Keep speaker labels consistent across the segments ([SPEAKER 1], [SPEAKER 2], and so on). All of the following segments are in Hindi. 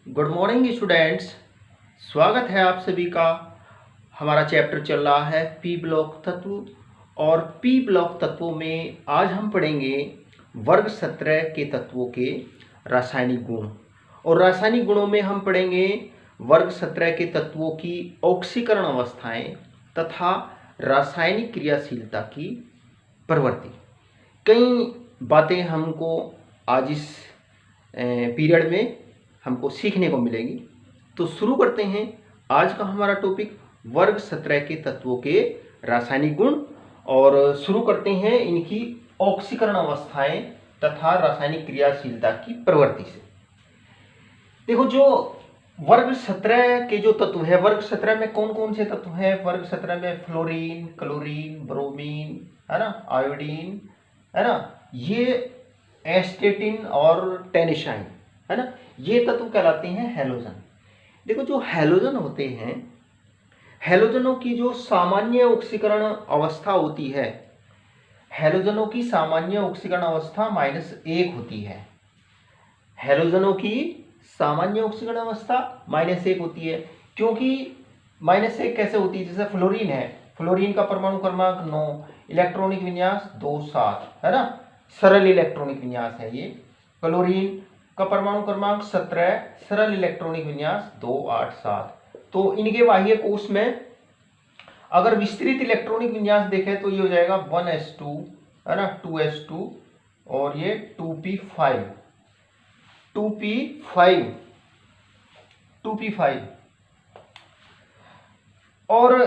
[SPEAKER 1] Good morning students. स्वागत है आप सभी का। हमारा चैप्टर चल रहा है पी ब्लॉक तत्व और पी ब्लॉक तत्वों में आज हम पढ़ेंगे वर्ग 17 के तत्वों के रासायनिक गुण। और रासायनिक गुणों में हम पढ़ेंगे वर्ग 17 के तत्वों की ऑक्सीकरण अवस्थाएं तथा रासायनिक क्रियाशीलता की प्रवृत्ति। कई बातें हमको आज इस पीरियड में हमको सीखने को मिलेगी। तो शुरू करते हैं आज का हमारा टॉपिक वर्ग 17 के तत्वों के रासायनिक गुण और शुरू करते हैं इनकी ऑक्सीकरण अवस्थाएं तथा रासायनिक क्रियाशीलता की प्रवृत्ति से। देखो, जो वर्ग 17 के जो तत्व है, वर्ग 17 में कौन कौन से तत्व हैं? वर्ग 17 में फ्लोरीन, क्लोरीन, ब्रोमीन, है ना, आयोडीन, है ना, ये एस्टेटिन और टेनिसाइन, है ना, ये तत्व कहलाते हैं हैलोजन। देखो, जो हैलोजन होते हैं, हैलोजनों की जो सामान्य ऑक्सीकरण अवस्था होती है, हैलोजनों की सामान्य ऑक्सीकरण अवस्था -1 होती है। हैलोजनों की सामान्य ऑक्सीकरण अवस्था -1 होती है। क्योंकि -1 कैसे होती है? जैसे फ्लोरीन है, फ्लोरीन का परमाणु क्रमांक 9, इलेक्ट्रॉनिक विन्यास 2,7, है ना, सरल इलेक्ट्रॉनिक विन्यास है ये। क्लोरीन का परमाणु क्रमांक 17, सरल इलेक्ट्रॉनिक विन्यास 2,8,7। तो इनके बाह्य कोश में अगर विस्तृत इलेक्ट्रॉनिक विन्यास देखें तो ये हो जाएगा 1s2, है ना, 2s2 और ये 2p5, 2p5, 2p5। और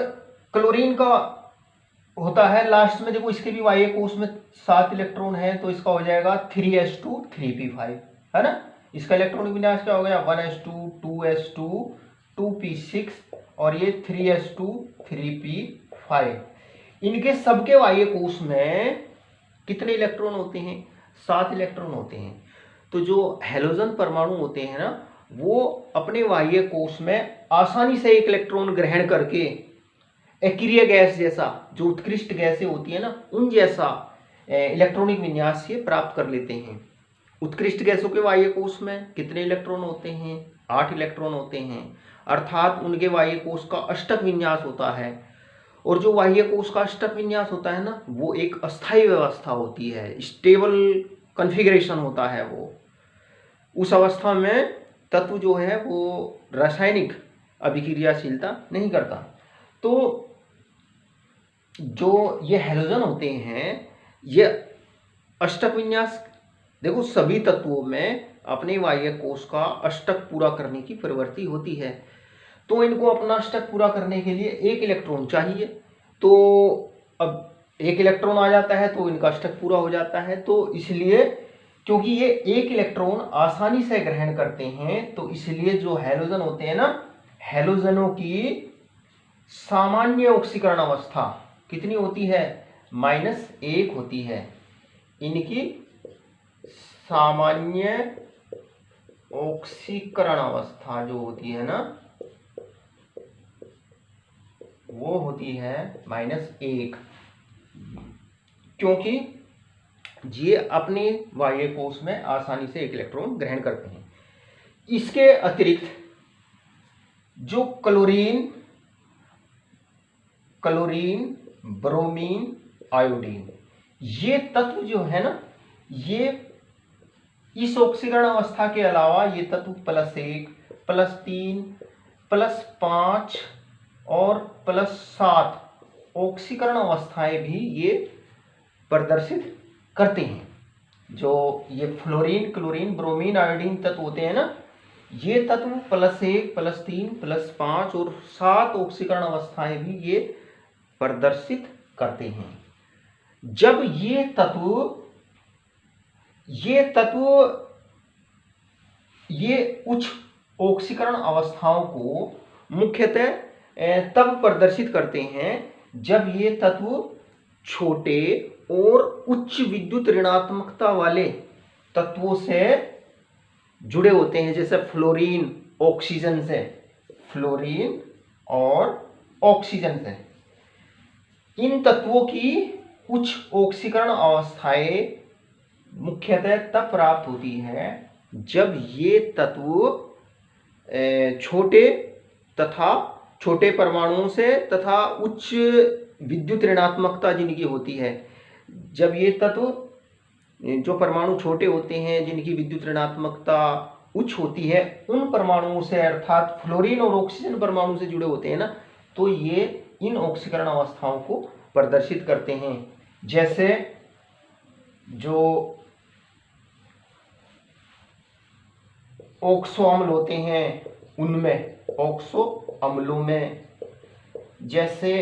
[SPEAKER 1] क्लोरीन का होता है लास्ट में, देखो इसके भी बाह्य कोश में 7 इलेक्ट्रॉन है, तो इसका हो जाएगा 3s2, 3p5, है ना। इसका इलेक्ट्रॉनिक विन्यास क्या हो गया? 1s2, 2s2, 2p6 और ये 3s2, 3p5। इनके सबके बाह्य कोश में कितने इलेक्ट्रॉन होते हैं? 7 इलेक्ट्रॉन होते हैं। तो जो हैलोजन परमाणु होते हैं ना, वो अपने बाह्य कोश में आसानी से एक इलेक्ट्रॉन ग्रहण करके अक्रिय गैस जैसा, जो उत्कृष्ट गैसें होती है ना, उन जैसा इलेक्ट्रॉनिक विन्यास ये प्राप्त कर लेते हैं। उत्कृष्ट गैसों के बाह्य कोश में कितने इलेक्ट्रॉन होते हैं? 8 इलेक्ट्रॉन होते हैं, अर्थात उनके बाह्य कोश का अष्टक विन्यास होता है। और जो बाह्य कोश का अष्टक विन्यास होता है ना, वो एक अस्थायी व्यवस्था होती है, स्टेबल कॉन्फ़िगरेशन होता है वो। उस अवस्था में तत्व जो है वो रासायनिक अभिक्रियाशीलता नहीं करता। तो जो ये हैलोजन होते हैं, ये अष्टक विन्यास, देखो सभी तत्वों में अपने बाह्य कोश का अष्टक पूरा करने की प्रवृत्ति होती है। तो इनको अपना अष्टक पूरा करने के लिए एक इलेक्ट्रॉन चाहिए। तो अब एक इलेक्ट्रॉन आ जाता है तो इनका अष्टक पूरा हो जाता है। तो इसलिए क्योंकि ये एक इलेक्ट्रॉन आसानी से ग्रहण करते हैं, तो इसलिए जो हैलोजन होते हैं ना, हैलोजनों की सामान्य ऑक्सीकरण अवस्था कितनी होती है? -1 होती है। इनकी सामान्य ऑक्सीकरण अवस्था जो होती है ना, वो होती है -1, क्योंकि ये अपने बाह्य कोश में आसानी से एक इलेक्ट्रॉन ग्रहण करते हैं। इसके अतिरिक्त जो क्लोरीन, ब्रोमीन, आयोडीन, ये तत्व जो है ना, ये इस ऑक्सीकरण अवस्था के अलावा ये तत्व +1, +3, +5 और +7 ऑक्सीकरण अवस्थाएं भी ये प्रदर्शित करते हैं। जो ये फ्लोरीन, क्लोरीन, ब्रोमीन, आयोडीन तत्व होते हैं ना, ये तत्व +1, +3, +5 और 7 ऑक्सीकरण अवस्थाएं भी ये प्रदर्शित करते हैं। जब ये उच्च ऑक्सीकरण अवस्थाओं को मुख्यतः तब प्रदर्शित करते हैं जब ये तत्व छोटे और उच्च विद्युत ऋणात्मकता वाले तत्वों से जुड़े होते हैं। जैसे फ्लोरीन ऑक्सीजन से, फ्लोरीन और ऑक्सीजन से। इन तत्वों की उच्च ऑक्सीकरण अवस्थाएं मुख्यतः तब प्राप्त होती है जब ये तत्व छोटे परमाणुओं से तथा उच्च विद्युत ऋणात्मकता जिनकी होती है। जब ये तत्व, जो परमाणु छोटे होते हैं जिनकी विद्युत ऋणात्मकता उच्च होती है, उन परमाणुओं से अर्थात फ्लोरीन और ऑक्सीजन परमाणु से जुड़े होते हैं ना, तो ये इन ऑक्सीकरण अवस्थाओं को प्रदर्शित करते हैं। जैसे जो ऑक्सो अम्ल होते हैं उनमें, ऑक्सो अम्लों में, जैसे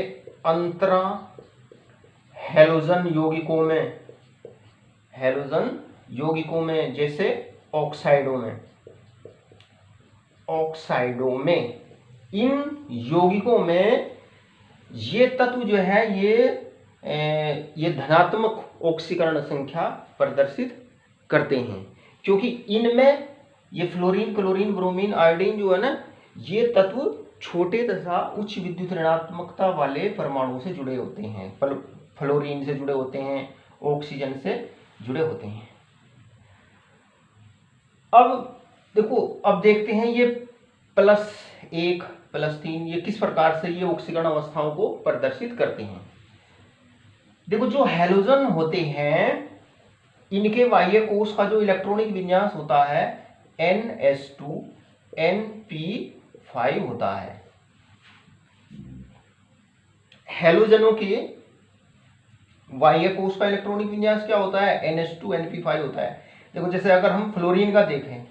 [SPEAKER 1] अंतरा हैलोजन यौगिकों में, जैसे ऑक्साइडों में, इन यौगिकों में ये तत्व जो है ये धनात्मक ऑक्सीकरण संख्या प्रदर्शित करते हैं, क्योंकि इनमें ये फ्लोरीन, क्लोरीन, ब्रोमीन, आयोडीन जो है ना, ये तत्व छोटे तथा उच्च विद्युत ऋणात्मकता वाले परमाणु से जुड़े होते हैं। फ्लोरीन से जुड़े होते हैं, ऑक्सीजन से जुड़े होते हैं। अब देखो, अब देखते हैं ये +1 +3 ये किस प्रकार से ये ऑक्सीकरण अवस्थाओं को प्रदर्शित करते हैं। देखो, जो हैलोजन होते हैं इनके बाह्य कोश का जो इलेक्ट्रॉनिक विन्यास होता है NS2Np5 होता है। हैलोजनों के बाह्य कोश का इलेक्ट्रॉनिक विन्यास क्या होता है? NS2Np5 होता है। देखो, जैसे अगर हम फ्लोरीन का देखें,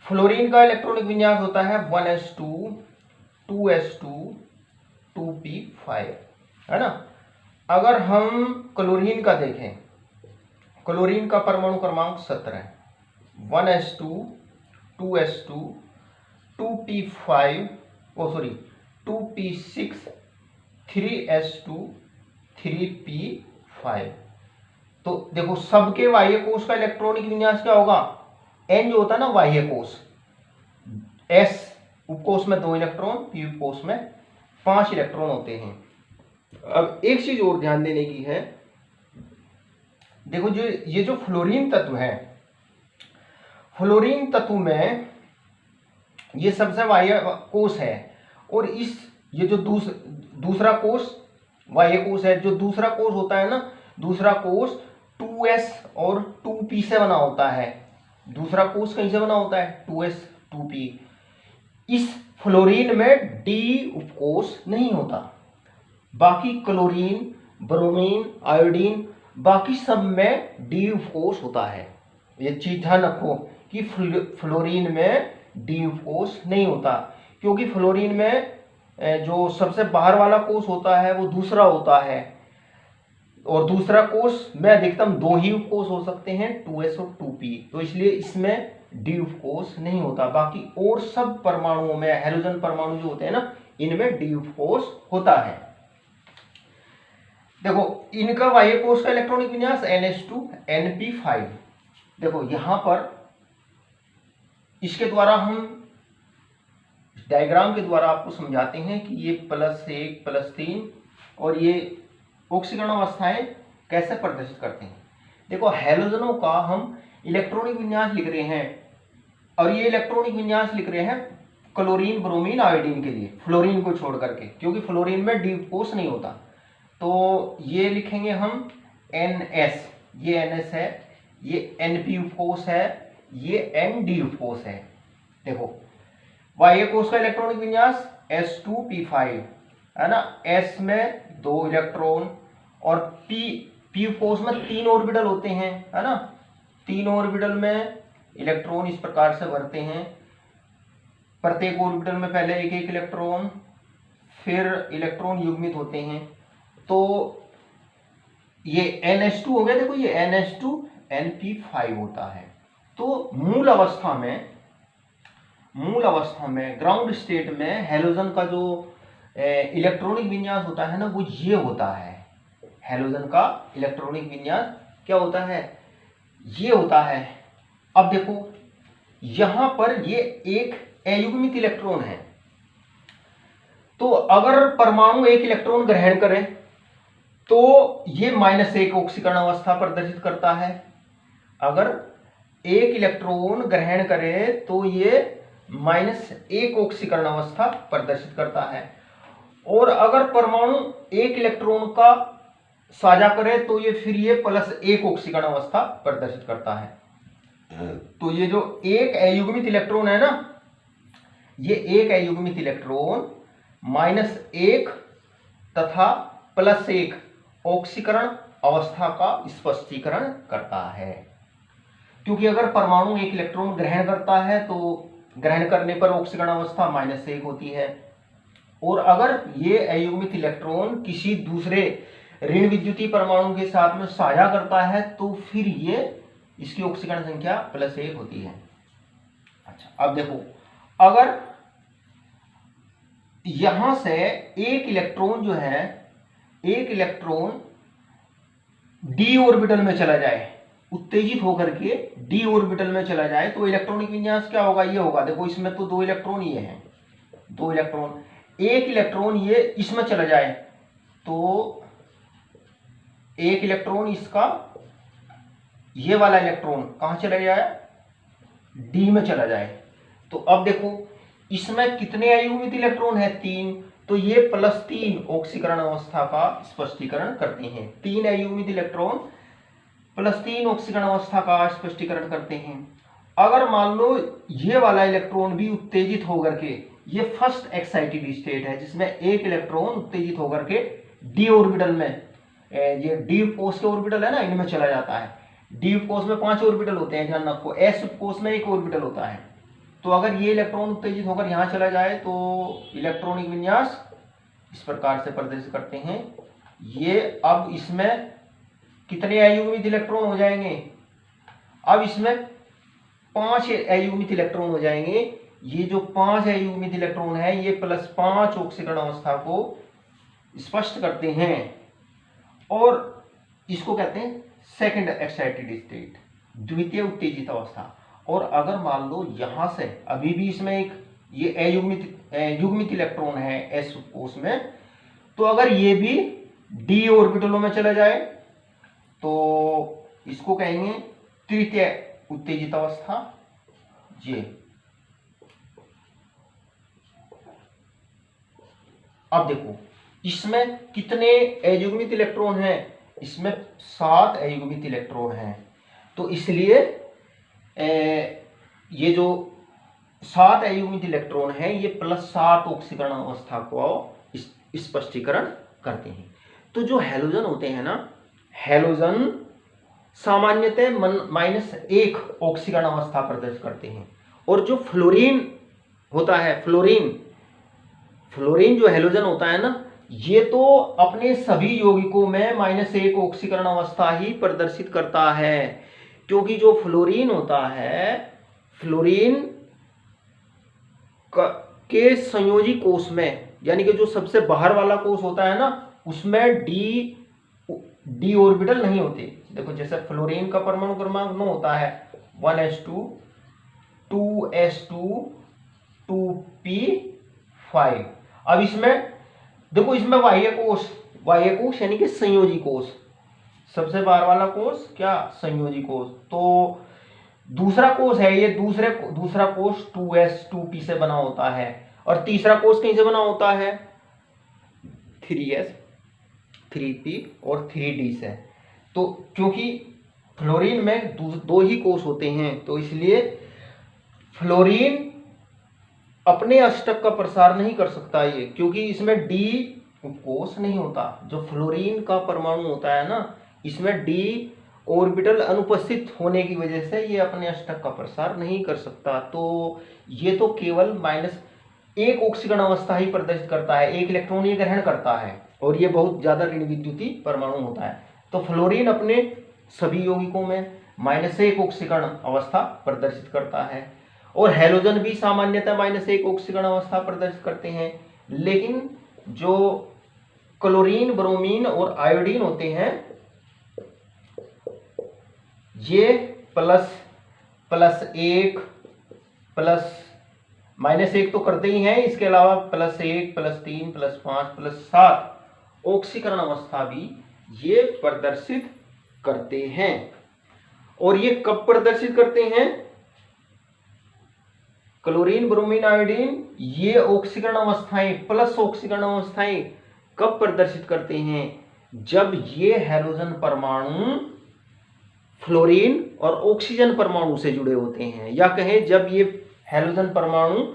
[SPEAKER 1] फ्लोरीन का इलेक्ट्रॉनिक विन्यास होता है 1s2 2s2 2p5, है ना। अगर हम क्लोरीन का देखें, क्लोरीन का परमाणु क्रमांक 17, 1s2 2s2 2p5 2p6 3s2 3p5। तो देखो, सबके बाह्य कोश का इलेक्ट्रॉनिक विन्यास क्या होगा? N जो होता है ना बाह्य कोश, S उपकोश में 2 इलेक्ट्रॉन, P उपकोश में 5 इलेक्ट्रॉन होते हैं। अब एक चीज और ध्यान देने की है, देखो, ये जो फ्लोरीन तत्व है, फ्लोरीन तत्व में ये सबसे बाह्य कोश है, और ये जो दूसरा कोश बाह्य कोश है, जो दूसरा कोश होता है ना, दूसरा कोश 2s और 2p से बना होता है। दूसरा कोश कहीं से बना होता है? 2s 2p। इस फ्लोरीन में D उपकोश नहीं होता। बाकी क्लोरीन, ब्रोमीन, आयोडीन, बाकी सब में D उपकोश होता है। ये चीज ध्यान रखो कि फ्लोरीन में D उपकोश नहीं होता, क्योंकि फ्लोरीन में जो सबसे बाहर वाला कोश होता है वो दूसरा होता है, और दूसरा कोश में अधिकतम 2 ही उपकोश हो सकते हैं, 2s और 2p। तो इसलिए इसमें D उपकोश नहीं होता। बाकी और सब परमाणुओं में, हैलोजन परमाणु जो होते हैं ना, इनमें D उपकोश होता है। देखो, इनका बाह्य कोश का इलेक्ट्रॉनिक विन्यास NS2Np5। देखो, यहां पर इसके द्वारा हम डायग्राम के द्वारा आपको समझाते हैं कि ये +1 +3 और ये ऑक्सीकरण अवस्थाएं कैसे प्रदर्शित करते हैं। देखो, हैलोजनों का हम इलेक्ट्रॉनिक विन्यास लिख रहे हैं, और ये इलेक्ट्रॉनिक विन्यास लिख रहे हैं क्लोरीन, ब्रोमीन, आयोडीन के लिए, फ्लोरीन को छोड़ करके, क्योंकि फ्लोरीन में D उपकोश नहीं होता। तो ये लिखेंगे हम NS, ये NS है, ये NP उपकोश है, ये ND उपकोश है। देखो, बाह्य कोश का इलेक्ट्रॉनिक विन्यास S2P5, है ना। S में 2 इलेक्ट्रॉन, और P उपकोश में 3 ऑर्बिटल होते हैं, है ना। 3 ऑर्बिटल में इलेक्ट्रॉन इस प्रकार से भरते हैं। प्रत्येक ऑर्बिटल में पहले 1-1 इलेक्ट्रॉन, फिर इलेक्ट्रॉन युग्मित होते हैं। तो ये NH2 हो गया। देखो, ये NH2Np5 होता है। तो मूल अवस्था में ग्राउंड स्टेट में हैलोजन का जो इलेक्ट्रॉनिक विन्यास होता है ना, वो ये होता है। हैलोजन का इलेक्ट्रॉनिक विन्यास क्या होता है? ये होता है। अब देखो, यहां पर ये एक अयुग्मित इलेक्ट्रॉन है, तो अगर परमाणु 1 इलेक्ट्रॉन ग्रहण करे तो ये -1 ऑक्सीकरण अवस्था प्रदर्शित करता है। अगर 1 इलेक्ट्रॉन ग्रहण करे तो ये -1 ऑक्सीकरण अवस्था प्रदर्शित करता है। और अगर परमाणु एक इलेक्ट्रॉन का साझा करे तो ये फिर ये +1 ऑक्सीकरण अवस्था प्रदर्शित करता है। तो ये जो एक अयुग्मित इलेक्ट्रॉन है ना, ये एक अयुग्मित इलेक्ट्रॉन -1 तथा +1 ऑक्सीकरण अवस्था का स्पष्टीकरण करता है। क्योंकि अगर परमाणु एक इलेक्ट्रॉन ग्रहण करता है तो ग्रहण करने पर ऑक्सीकरण अवस्था -1 होती है, और अगर ये अयुग्मित इलेक्ट्रॉन किसी दूसरे ऋण विद्युतीय परमाणु के साथ में साझा करता है तो फिर ये इसकी ऑक्सीकरण संख्या +1 होती है। अच्छा, अब देखो, अगर यहां से एक इलेक्ट्रॉन जो है, एक इलेक्ट्रॉन डी ऑर्बिटल में चला जाए, उत्तेजित होकर के डी ऑर्बिटल में चला जाए, तो इलेक्ट्रॉनिक विन्यास क्या होगा? ये होगा, देखो इसमें तो 2 इलेक्ट्रॉन ये हैं, 2 इलेक्ट्रॉन, एक इलेक्ट्रॉन ये इसमें चला जाए तो एक इलेक्ट्रॉन इसका, ये वाला इलेक्ट्रॉन कहां चला जाए? डी में चला जाए। तो अब देखो इसमें कितने अयुग्मित इलेक्ट्रॉन है? 3। तो ये +3 ऑक्सीकरण अवस्था का स्पष्टीकरण करते हैं। 3 अयुग्मित इलेक्ट्रॉन +3 ऑक्सीकरण अवस्था का स्पष्टीकरण करते हैं। अगर मान लो ये वाला इलेक्ट्रॉन भी उत्तेजित होकर के, ये फर्स्ट एक्साइटेड स्टेट है जिसमें एक इलेक्ट्रॉन उत्तेजित होकर के डी ऑर्बिटल में, ये डी उपकोष के ऑर्बिटल है ना, इनमें चला जाता है। डी उपकोष में 5 ऑर्बिटल होते हैं, ध्यान रखो। एस उपकोष में 1 ऑर्बिटल होता है। तो अगर ये इलेक्ट्रॉन उत्तेजित होकर यहां चला जाए तो इलेक्ट्रॉनिक विन्यास इस प्रकार से प्रदर्शित करते हैं। ये अब इसमें कितने अयुग्मित इलेक्ट्रॉन हो जाएंगे? अब इसमें 5 अयुग्मित इलेक्ट्रॉन हो जाएंगे। ये जो 5 अयुग्मित इलेक्ट्रॉन है ये +5 ऑक्सीकरण अवस्था को स्पष्ट करते हैं, और इसको कहते हैं सेकंड एक्साइटेड स्टेट, द्वितीय उत्तेजित अवस्था। और अगर मान लो यहां से अभी भी इसमें एक ये युग्मित इलेक्ट्रॉन है एस कोष में, तो अगर ये भी डी ऑर्बिटलों में चला जाए तो इसको कहेंगे तृतीय उत्तेजित अवस्था। ये अब देखो इसमें कितने अयुग्मित इलेक्ट्रॉन हैं? इसमें 7 अयुग्मित इलेक्ट्रॉन हैं। तो इसलिए ये जो 7 अयुग्मित इलेक्ट्रॉन हैं ये +7 ऑक्सीकरण अवस्था को स्पष्टीकरण करते हैं। तो जो हैलोजन होते हैं ना, हैलोजन सामान्यतः -1 ऑक्सीकरण अवस्था प्रदर्शित करते हैं। और जो फ्लोरीन होता है, फ्लोरीन जो हैलोजन होता है ना, ये तो अपने सभी यौगिकों में -1 ऑक्सीकरण अवस्था ही प्रदर्शित करता है। क्योंकि जो फ्लोरीन होता है, फ्लोरीन के संयोजी कोष में, यानी कि जो सबसे बाहर वाला कोष होता है ना, उसमें डी ऑर्बिटल नहीं होते। देखो जैसे फ्लोरीन का परमाणु क्रमांक 9 होता है, 1s2 2s2 2p5। अब इसमें देखो, इसमें बाह्य कोष यानी कि संयोजी कोष, सबसे बाहर वाला कोष क्या? संयोजी कोष। तो दूसरा कोष है ये, दूसरा कोष 2s 2p से बना होता है, और तीसरा कोष कहीं से बना होता है? 3s 3p और 3d से। तो क्योंकि फ्लोरीन में 2 ही कोष होते हैं, तो इसलिए फ्लोरीन अपने अष्टक का प्रसार नहीं कर सकता ये, क्योंकि इसमें डी उपकोष नहीं होता। जो फ्लोरीन का परमाणु होता है ना, इसमें डी ऑर्बिटल अनुपस्थित होने की वजह से ये अपने अष्टक का प्रसार नहीं कर सकता। तो ये तो केवल -1 ऑक्सीकरण अवस्था ही प्रदर्शित करता है, एक इलेक्ट्रॉन ये ग्रहण करता है, और ये बहुत ज्यादा ऋण विद्युतीय परमाणु होता है। तो फ्लोरीन अपने सभी यौगिकों में -1 ऑक्सीकरण अवस्था प्रदर्शित करता है, और हैलोजन भी सामान्यतः -1 ऑक्सीकरण अवस्था प्रदर्शित करते हैं। लेकिन जो क्लोरीन, ब्रोमीन और आयोडीन होते हैं, ये +1 -1 तो करते ही हैं, इसके अलावा +1 +3 +5 +7 ऑक्सीकरण अवस्था भी ये प्रदर्शित करते हैं। और ये कब प्रदर्शित करते हैं? क्लोरीन, ब्रोमीन, आयोडीन ये ऑक्सीकरण अवस्थाएं, प्लस ऑक्सीकरण अवस्थाएं कब प्रदर्शित करते हैं? जब ये हैलोजन परमाणु फ्लोरीन और ऑक्सीजन परमाणु से जुड़े होते हैं, या कहें जब ये हैलोजन परमाणु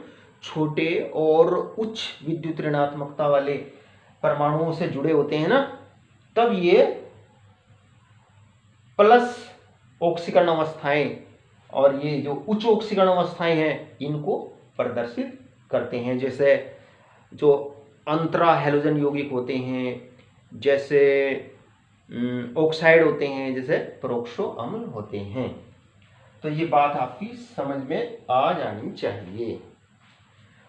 [SPEAKER 1] छोटे और उच्च विद्युत ऋणात्मकता वाले परमाणुओं से जुड़े होते हैं ना, तब ये प्लस ऑक्सीकरण अवस्थाएं और ये जो उच्च ऑक्सीकरण अवस्थाएं हैं इनको प्रदर्शित करते हैं। जैसे जो अंतरा हैलोजन यौगिक होते हैं, जैसे ऑक्साइड होते हैं, जैसे पेरोक्सो अम्ल होते हैं। तो ये बात आपकी समझ में आ जानी चाहिए।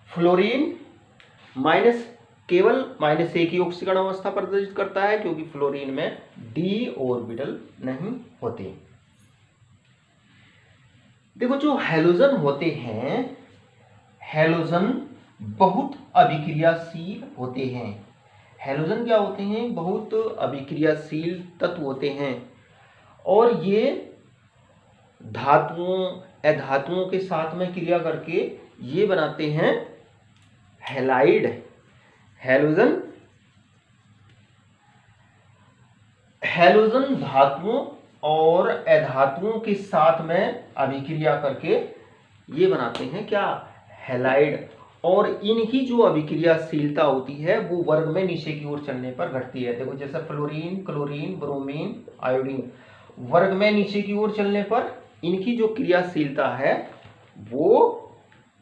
[SPEAKER 1] फ्लोरीन केवल -1 की ऑक्सीकरण अवस्था प्रदर्शित करता है, क्योंकि फ्लोरीन में d ऑर्बिटल नहीं होते। देखो जो हैलोजन होते हैं, हैलोजन बहुत अभिक्रियाशील होते हैं। हैलोजन क्या होते हैं? बहुत अभिक्रियाशील तत्व होते हैं, और ये धातुओं अधातुओं के साथ में क्रिया करके ये बनाते हैं हैलाइड। हैलोजन धातुओं और अधातुओं के साथ में अभिक्रिया करके ये बनाते हैं क्या? हैलाइड। और इनकी जो अभिक्रियाशीलता होती है वो वर्ग में नीचे की ओर चलने पर घटती है। देखो जैसे फ्लोरीन, क्लोरीन, ब्रोमीन, आयोडीन वर्ग में नीचे की ओर चलने पर इनकी जो क्रियाशीलता है वो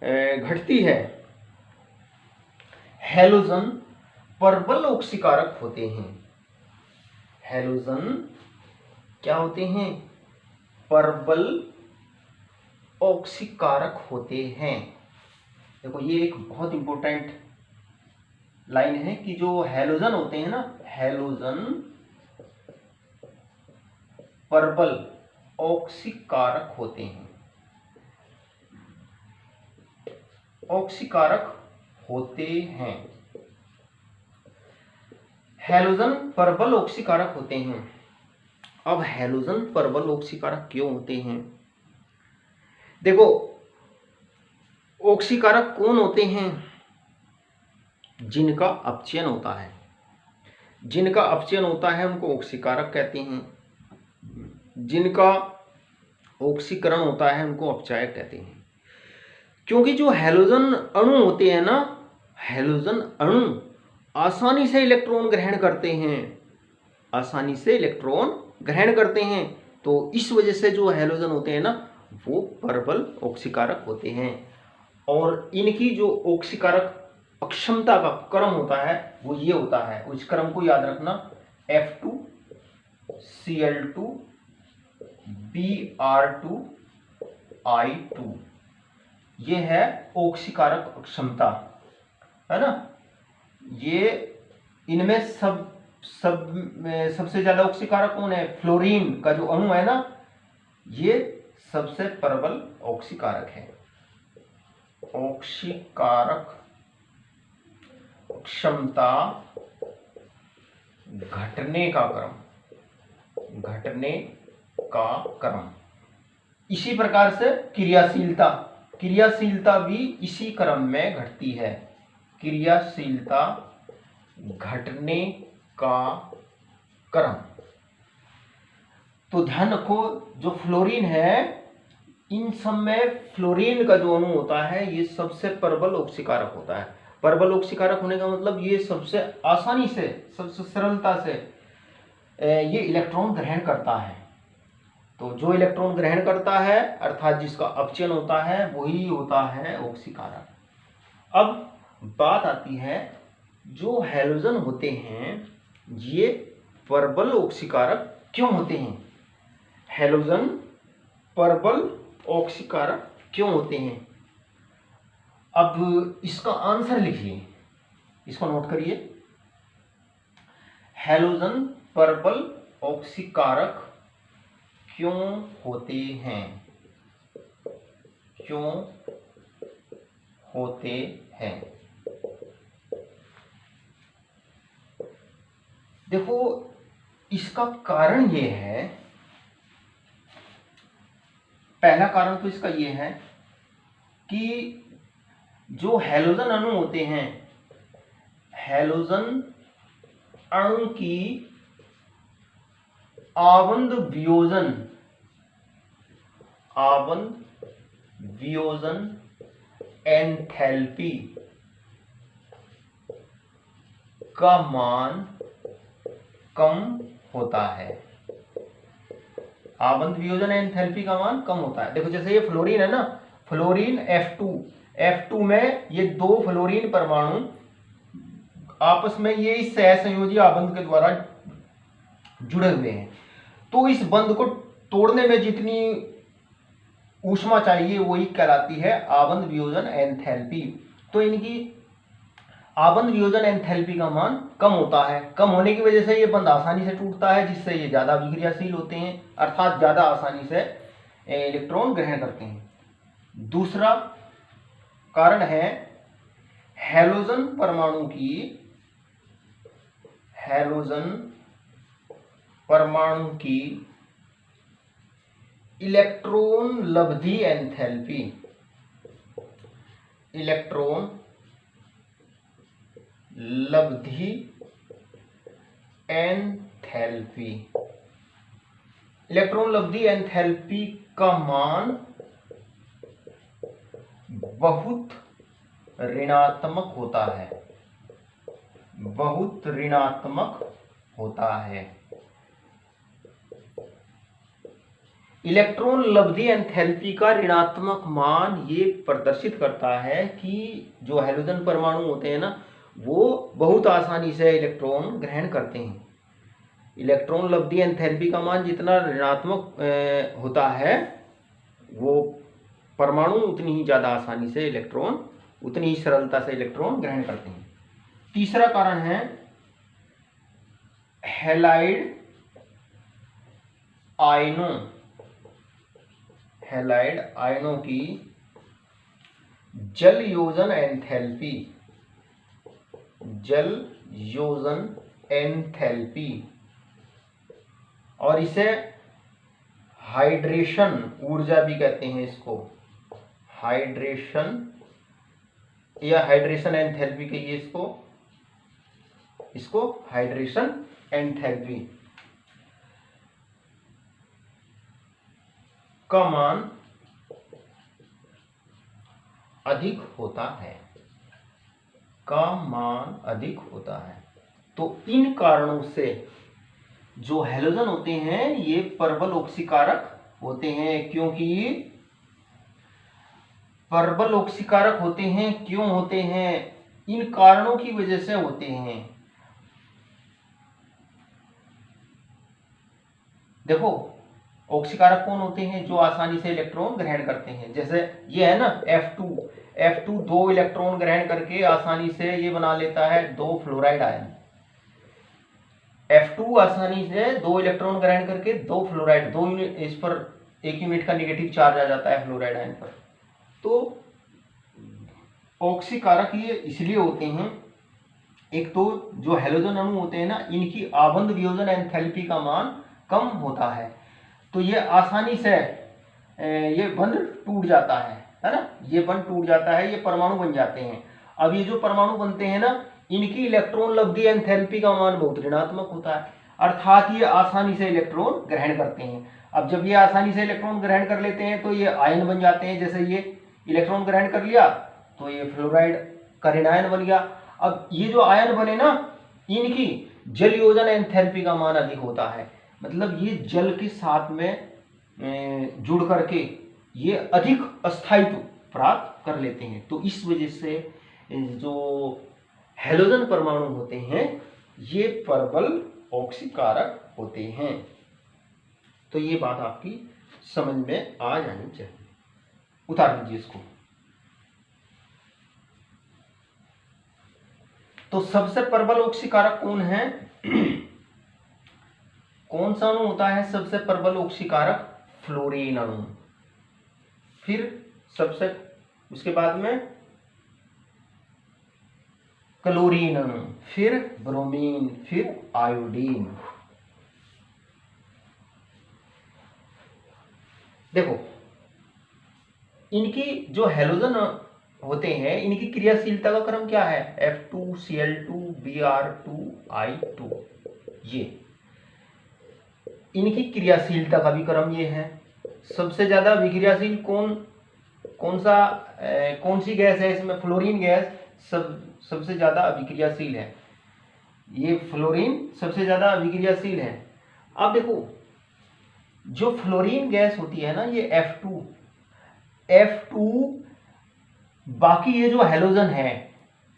[SPEAKER 1] घटती है। हैलोजन प्रबल ऑक्सीकारक होते हैं। हैलोजन क्या होते हैं? प्रबल ऑक्सीकारक होते हैं। देखो ये एक बहुत इंपॉर्टेंट लाइन है कि जो हैलोजन होते हैं ना, हैलोजन प्रबल ऑक्सीकारक होते हैं। ऑक्सीकारक होते हैं। हैलोजन प्रबल ऑक्सीकारक होते हैं। अब हैलोजन प्रबल ऑक्सीकारक क्यों होते हैं? देखो ऑक्सीकारक कौन होते हैं? जिनका अपचयन होता है। जिनका अपचयन होता है उनको ऑक्सीकारक कहते हैं। जिनका ऑक्सीकरण होता है उनको अपचायक कहते हैं। क्योंकि जो हैलोजन अणु होते हैं ना, हैलोजन अणु आसानी से इलेक्ट्रॉन ग्रहण करते हैं, आसानी से इलेक्ट्रॉन ग्रहण करते हैं। तो इस वजह से जो हैलोजन होते हैं ना वो प्रबल ऑक्सीकारक होते हैं। और इनकी जो ऑक्सीकारक अक्षमता का क्रम होता है वो ये होता है, उस क्रम को याद रखना, F2Cl2 Br2 I2, ये है ऑक्सीकारक क्षमता, है ना। ये इनमें सबसे ज्यादा ऑक्सीकारक कौन है? फ्लोरीन का जो अणु है ना, ये सबसे प्रबल ऑक्सीकारक है। ऑक्सीकारक क्षमता घटने का क्रम, इसी प्रकार से क्रियाशीलता भी इसी क्रम में घटती है। क्रियाशीलता घटने का क्रम। तो ध्यान रखो जो फ्लोरीन है, इन सब में फ्लोरीन का जो अणु होता है ये सबसे प्रबल ऑक्सीकारक होता है। प्रबल ऑक्सीकारक होने का मतलब ये सबसे आसानी से, सबसे सरलता से ये इलेक्ट्रॉन ग्रहण करता है। तो जो इलेक्ट्रॉन ग्रहण करता है अर्थात जिसका अपचयन होता है वही होता है ऑक्सीकारक। अब बात आती है जो हैलोजन होते हैं ये प्रबल ऑक्सीकारक क्यों होते हैं? हैलोजन प्रबल ऑक्सीकारक क्यों होते हैं? अब इसका आंसर लिखिए, इसको नोट करिए। हैलोजन प्रबल ऑक्सीकारक क्यों होते हैं? क्यों होते हैं? देखो इसका कारण ये है, पहला कारण तो इसका ये है कि जो हैलोजन अणु होते हैं, हैलोजन अणु की आबंध वियोजन एंथैल्पी का मान कम होता है। आबंध वियोजन एंथैल्पी का मान कम होता है। देखो जैसे ये फ्लोरीन है ना, फ्लोरीन F2 में ये दो फ्लोरीन परमाणु आपस में ये इस सहसंयोजी आबंध के द्वारा जुड़े हुए हैं। तो इस बंध को तोड़ने में जितनी ऊष्मा चाहिए वही कहलाती है आबंध वियोजन एंथैल्पी। तो इनकी आबंध वियोजन एंथैल्पी का मान कम होता है। कम होने की वजह से ये बंध आसानी से टूटता है, जिससे ये ज्यादा अभिक्रियाशील होते हैं, अर्थात ज्यादा आसानी से इलेक्ट्रॉन ग्रहण करते हैं। दूसरा कारण है हैलोजन परमाणु की इलेक्ट्रॉन लब्धि एंथैल्पी। इलेक्ट्रॉन लब्धि एंथैल्पी का मान बहुत ऋणात्मक होता है। इलेक्ट्रॉन लब्धि एंथैल्पी का ऋणात्मक मान ये प्रदर्शित करता है कि जो हैलोजन परमाणु होते हैं ना, वो बहुत आसानी से इलेक्ट्रॉन ग्रहण करते हैं। इलेक्ट्रॉन लब्धि एंथैल्पी का मान जितना ऋणात्मक होता है, वो परमाणु उतनी ही ज्यादा आसानी से उतनी ही सरलता से इलेक्ट्रॉन ग्रहण करते हैं। तीसरा कारण है हैलाइड आयनों की जल योजन एंथैल्पी, और इसे हाइड्रेशन ऊर्जा भी कहते हैं। इसको हाइड्रेशन एंथैल्पी कहिए, इसको हाइड्रेशन एंथैल्पी का मान अधिक होता है। तो इन कारणों से जो हैलोजन होते हैं ये प्रबल ऑक्सीकारक होते हैं। प्रबल ऑक्सीकारक होते हैं क्यों होते हैं? इन कारणों की वजह से होते हैं। देखो ऑक्सीकारक कौन होते हैं? जो आसानी से इलेक्ट्रॉन ग्रहण करते हैं। जैसे ये है ना F2 दो इलेक्ट्रॉन ग्रहण करके आसानी से ये बना लेता है दो फ्लोराइड आयन। F2 आसानी से दो इलेक्ट्रॉन ग्रहण करके दो फ्लोराइड, दो यूनिट, इस पर एक यूनिट का नेगेटिव चार्ज आ जाता है फ्लोराइड आयन पर। तो ऑक्सीकारक ये इसलिए होते हैं, एक तो जो हैलोजन अणु होते हैं ना, इनकी आबंध वियोजन एंथैल्पी का मान कम होता है, तो ये आसानी से ये बंध टूट जाता है ना, ये बंध टूट जाता है, ये परमाणु बन जाते हैं। अब ये जो परमाणु बनते हैं ना, इनकी इलेक्ट्रॉन लब्धि एंथैल्पी का मान बहुत ऋणात्मक होता है, अर्थात ये आसानी से इलेक्ट्रॉन ग्रहण करते हैं। अब जब ये आसानी से इलेक्ट्रॉन ग्रहण कर लेते हैं तो ये आयन बन जाते हैं। जैसे ये इलेक्ट्रॉन ग्रहण कर लिया तो ये फ्लोराइड का ऋणायन बन गया। अब ये जो आयन बने ना, इनकी जल योजन एंथैल्पी का मान अधिक होता है, मतलब ये जल के साथ में जुड़ करके ये अधिक अस्थायित्व प्राप्त कर लेते हैं। तो इस वजह से जो हैलोजन परमाणु होते हैं ये प्रबल ऑक्सीकारक होते हैं। तो ये बात आपकी समझ में आ जानी चाहिए। उतार लीजिए इसको। तो सबसे प्रबल ऑक्सीकारक कौन है? कौन सा अणु होता है सबसे प्रबल ऑक्सीकारक? फ्लोरीन अणु। फिर सबसे उसके बाद में क्लोरीन अणु, फिर ब्रोमीन, फिर आयोडीन। देखो इनकी जो हैलोजन होते हैं, इनकी क्रियाशीलता का क्रम क्या है? F2Cl2Br2I2। ये इनकी क्रियाशीलता का भी क्रम ये है। सबसे ज्यादा अभिक्रियाशील कौन सी गैस है इसमें? फ्लोरीन गैस सबसे ज्यादा अभिक्रियाशील है। ये फ्लोरीन सबसे ज्यादा अभिक्रियाशील है। अब देखो, जो फ्लोरीन गैस होती है ना, ये F2 बाकी ये जो हैलोजन है,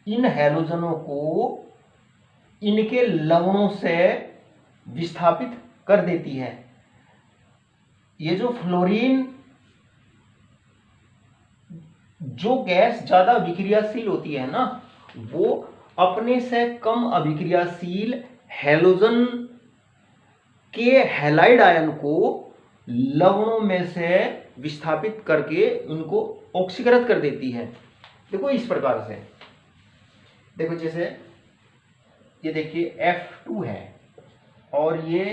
[SPEAKER 1] इन हैलोजनों को इनके लवणों से विस्थापित कर देती है। ये जो फ्लोरीन जो गैस ज्यादा अभिक्रियाशील होती है ना, वो अपने से कम अभिक्रियाशील हैलोजन के हैलाइड आयन को लवणों में से विस्थापित करके उनको ऑक्सीकृत कर देती है। देखो इस प्रकार से, देखो जैसे ये देखिए F2 है और ये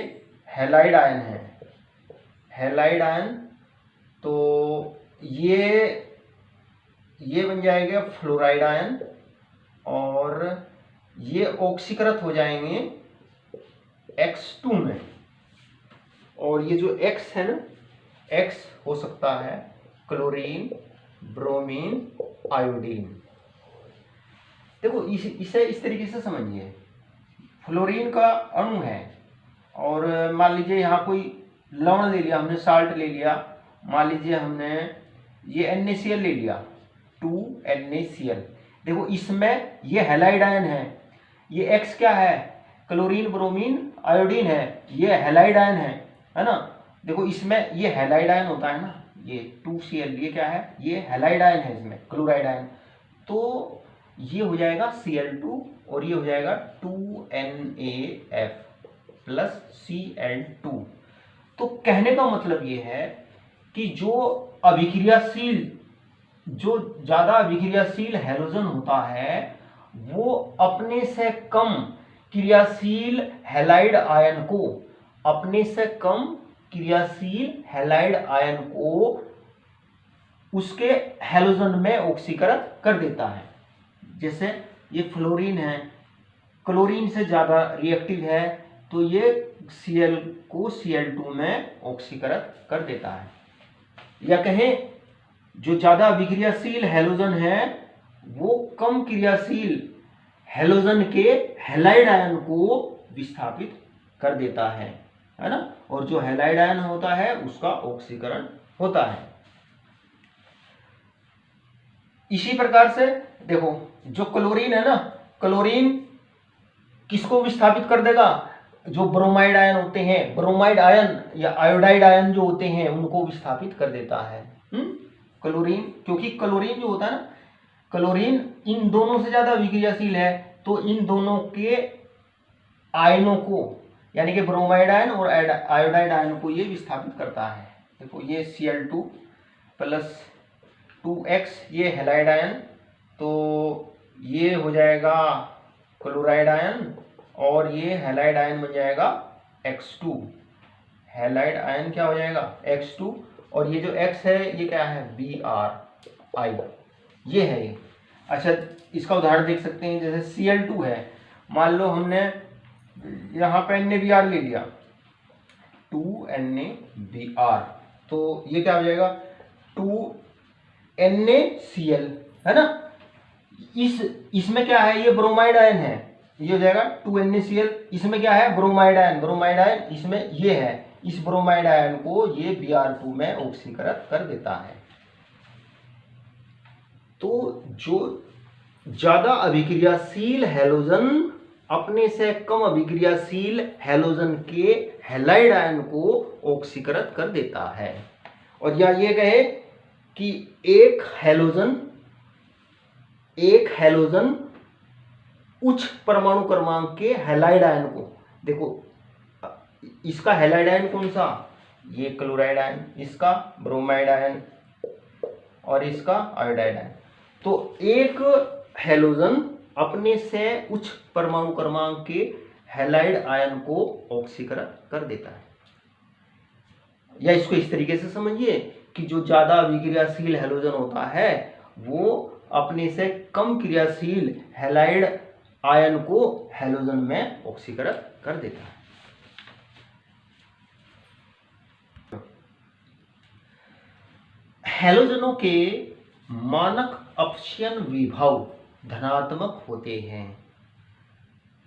[SPEAKER 1] हैलाइड आयन है, हैलाइड आयन, तो ये बन जाएगा फ्लोराइड आयन और ये ऑक्सीकृत हो जाएंगे X2 में। और ये जो X है ना, X हो सकता है क्लोरीन, ब्रोमीन, आयोडीन। देखो इसे इस तरीके से समझिए, फ्लोरीन का अणु है और मान लीजिए यहाँ कोई लवण ले लिया हमने, साल्ट ले लिया, मान लीजिए हमने ये NaCl ले लिया, 2NaCl। देखो इसमें ये हैलाइड आयन है, ये X क्या है? क्लोरीन, ब्रोमीन, आयोडीन है, ये हैलाइड आयन है ना। देखो इसमें ये हैलाइड आयन होता है ना, ये 2Cl, ये क्या है? ये हैलाइड आयन है, इसमें क्लोराइड आयन। तो ये हो जाएगा Cl2 और ये हो जाएगा 2NaF प्लस Cl2। तो कहने का मतलब ये है कि जो ज्यादा अभिक्रियाशील हैलोजन होता है, वो अपने से कम क्रियाशील हैलाइड आयन को उसके हैलोजन में ऑक्सीकृत कर देता है। जैसे ये फ्लोरीन है, क्लोरीन से ज्यादा रिएक्टिव है, तो ये Cl को Cl2 में ऑक्सीकृत कर देता है। या कहें जो ज्यादा अभिक्रियाशील हैलोजन है, वो कम क्रियाशील हैलोजन के हैलाइड आयन को विस्थापित कर देता है ना। और जो हैलाइड आयन होता है उसका ऑक्सीकरण होता है। इसी प्रकार से देखो, जो क्लोरीन है ना, क्लोरीन किसको विस्थापित कर देगा? जो ब्रोमाइड आयन होते हैं, ब्रोमाइड आयन या आयोडाइड आयन जो होते हैं, उनको विस्थापित कर देता है क्लोरीन। क्योंकि क्लोरीन जो होता है ना, क्लोरीन इन दोनों से ज्यादा अभिक्रियाशील है, तो इन दोनों के आयनों को, यानी कि ब्रोमाइड आयन और आयोडाइड आयन को ये विस्थापित करता है। देखो ये Cl2 प्लस 2X, ये हैलाइड आयन, तो ये हो जाएगा क्लोराइड आयन और ये हैलाइड आयन बन जाएगा X2। हैलाइड आयन क्या हो जाएगा? X2। और ये जो X है ये क्या है? Bri, ये है ये। अच्छा, इसका उदाहरण देख सकते हैं, जैसे Cl2 है, मान लो हमने यहाँ पे NaBr ले लिया, 2NaBr, तो ये क्या हो जाएगा? 2NaCl, है ना। इसमें क्या है? ये ब्रोमाइड आयन है, ये हो जाएगा 2NaCl। इसमें क्या है? ब्रोमाइड आयन, इसमें ये है, इस ब्रोमाइड आयन को ये Br2 में ऑक्सीकृत कर देता है। तो जो ज्यादा अभिक्रियाशील हैलोजन अपने से कम अभिक्रियाशील हैलोजन के हैलाइड आयन को ऑक्सीकृत कर देता है। और या ये कहे कि एक हैलोजन उच्च परमाणु क्रमांक के हैलाइड आयन को, देखो इसका हैलाइड आयन कौन सा? ये क्लोराइड आयन, इसका ब्रोमाइड आयन और इसका आयोडाइड आयन। तो एक हैलोजन अपने से उच्च परमाणु क्रमांक के हैलाइड आयन को ऑक्सीकृत कर देता है। या इसको इस तरीके से समझिए कि जो ज्यादा अभिक्रियाशील हैलोजन होता है, वो अपने से कम क्रियाशील हैलाइड आयन को हैलोजन में ऑक्सीकृत कर देता है। हैलोजनों के मानक अपचयन विभव धनात्मक होते हैं।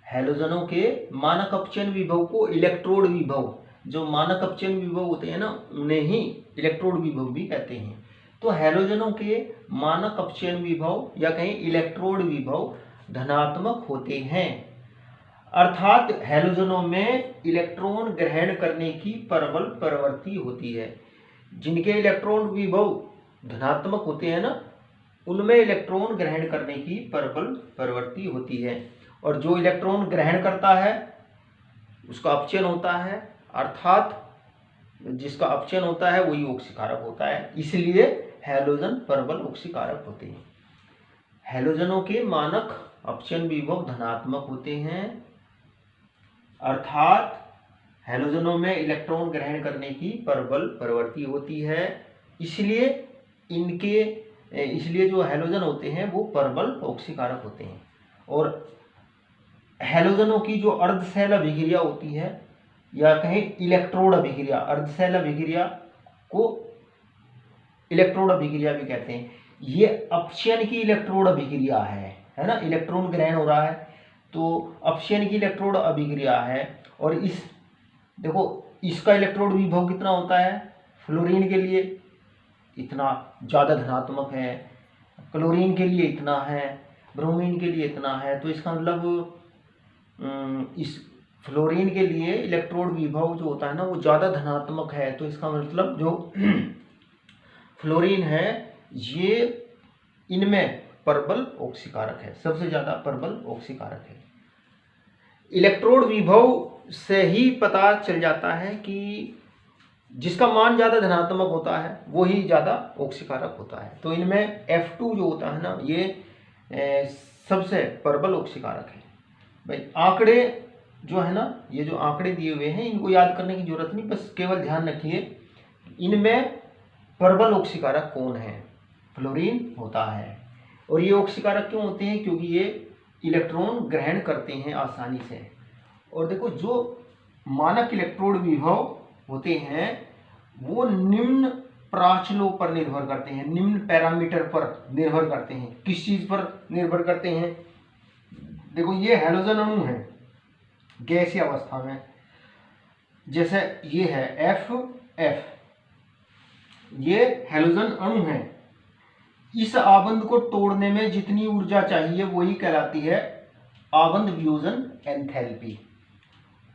[SPEAKER 1] हैलोजनों के मानक अपचयन विभव को इलेक्ट्रोड विभव, जो मानक अपचयन विभव होते हैं ना, उन्हें ही इलेक्ट्रोड विभव भी कहते हैं। तो हैलोजनों के मानक अपचयन विभव या कहीं इलेक्ट्रोड विभव धनात्मक होते हैं, अर्थात हैलोजनों में इलेक्ट्रॉन ग्रहण करने की प्रबल प्रवृत्ति होती है। जिनके इलेक्ट्रॉन विभव धनात्मक होते हैं ना, उनमें इलेक्ट्रॉन ग्रहण करने की प्रबल प्रवृत्ति होती है, और जो इलेक्ट्रॉन ग्रहण करता है उसका अपचयन होता है, अर्थात जिसका अपचयन होता है वही ऑक्सीकारक होता है। इसलिए हैलोजन प्रबल ऑक्सीकारक होते हैं। हैलोजनों के मानक अपचयन विभव धनात्मक होते हैं, अर्थात हैलोजनों में इलेक्ट्रॉन ग्रहण करने की प्रबल प्रवृत्ति होती है। इसलिए जो हैलोजन होते हैं वो प्रबल ऑक्सीकारक होते हैं। और हैलोजनों की जो अर्धशैल अभिक्रिया होती है या कहें इलेक्ट्रोड अभिक्रिया, अर्धशैल अभिक्रिया को इलेक्ट्रोड अभिक्रिया भी कहते हैं। ये अपचयन की इलेक्ट्रोड अभिक्रिया है ना, इलेक्ट्रॉन ग्रहण हो रहा है तो अपचयन की इलेक्ट्रोड अभिक्रिया है। और इस देखो इसका इलेक्ट्रोड विभव कितना होता है, फ्लोरीन के लिए इतना ज़्यादा धनात्मक है, क्लोरीन के लिए इतना है, ब्रोमीन के लिए इतना है। तो इसका मतलब इस फ्लोरीन के लिए इलेक्ट्रोड विभव जो होता है ना वो ज़्यादा धनात्मक है। तो इसका मतलब जो फ्लोरीन है ये इनमें प्रबल ऑक्सीकारक है, सबसे ज़्यादा प्रबल ऑक्सीकारक है। इलेक्ट्रोड विभव से ही पता चल जाता है कि जिसका मान ज़्यादा धनात्मक होता है वो ही ज़्यादा ऑक्सीकारक होता है। तो इनमें F2 जो होता है ना ये सबसे प्रबल ऑक्सीकारक है। भाई आंकड़े जो है ना, ये जो आंकड़े दिए हुए हैं इनको याद करने की जरूरत नहीं, बस केवल ध्यान रखिए इनमें प्रबल ऑक्सीकारक कौन है, फ्लोरीन होता है। और ये ऑक्सीकारक क्यों होते हैं, क्योंकि ये इलेक्ट्रॉन ग्रहण करते हैं आसानी से। और देखो जो मानक इलेक्ट्रोड विभव होते हैं वो निम्न प्राचलों पर निर्भर करते हैं, निम्न पैरामीटर पर निर्भर करते हैं। किस चीज पर निर्भर करते हैं, देखो ये हैलोजन अणु है गैसीय अवस्था में, जैसे ये है FF, ये हैलोजन अणु है। इस आबंध को तोड़ने में जितनी ऊर्जा चाहिए वही कहलाती है आबंध वियोजन एंथैल्पी।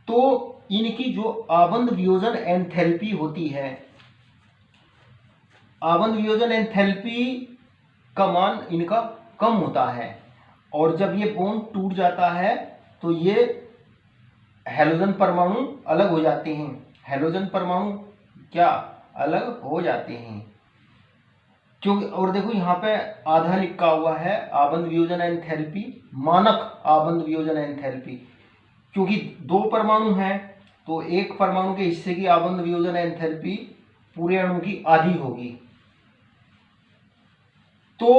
[SPEAKER 1] तो इनकी जो आबंध वियोजन एंथैल्पी होती है, आबंध वियोजन एंथैल्पी का मान इनका कम होता है, और जब ये बॉन्ड टूट जाता है तो ये हैलोजन परमाणु अलग हो जाते हैं। हैलोजन परमाणु क्या अलग हो जाते हैं, क्योंकि और देखो यहाँ पे आधा लिखा हुआ है आबंध वियोजन एंथैल्पी, मानक आबंध वियोजन एंथैल्पी, क्योंकि दो परमाणु हैं तो एक परमाणु के हिस्से की आबंध वियोजन एंथैल्पी पूरे अणु की आधी होगी। तो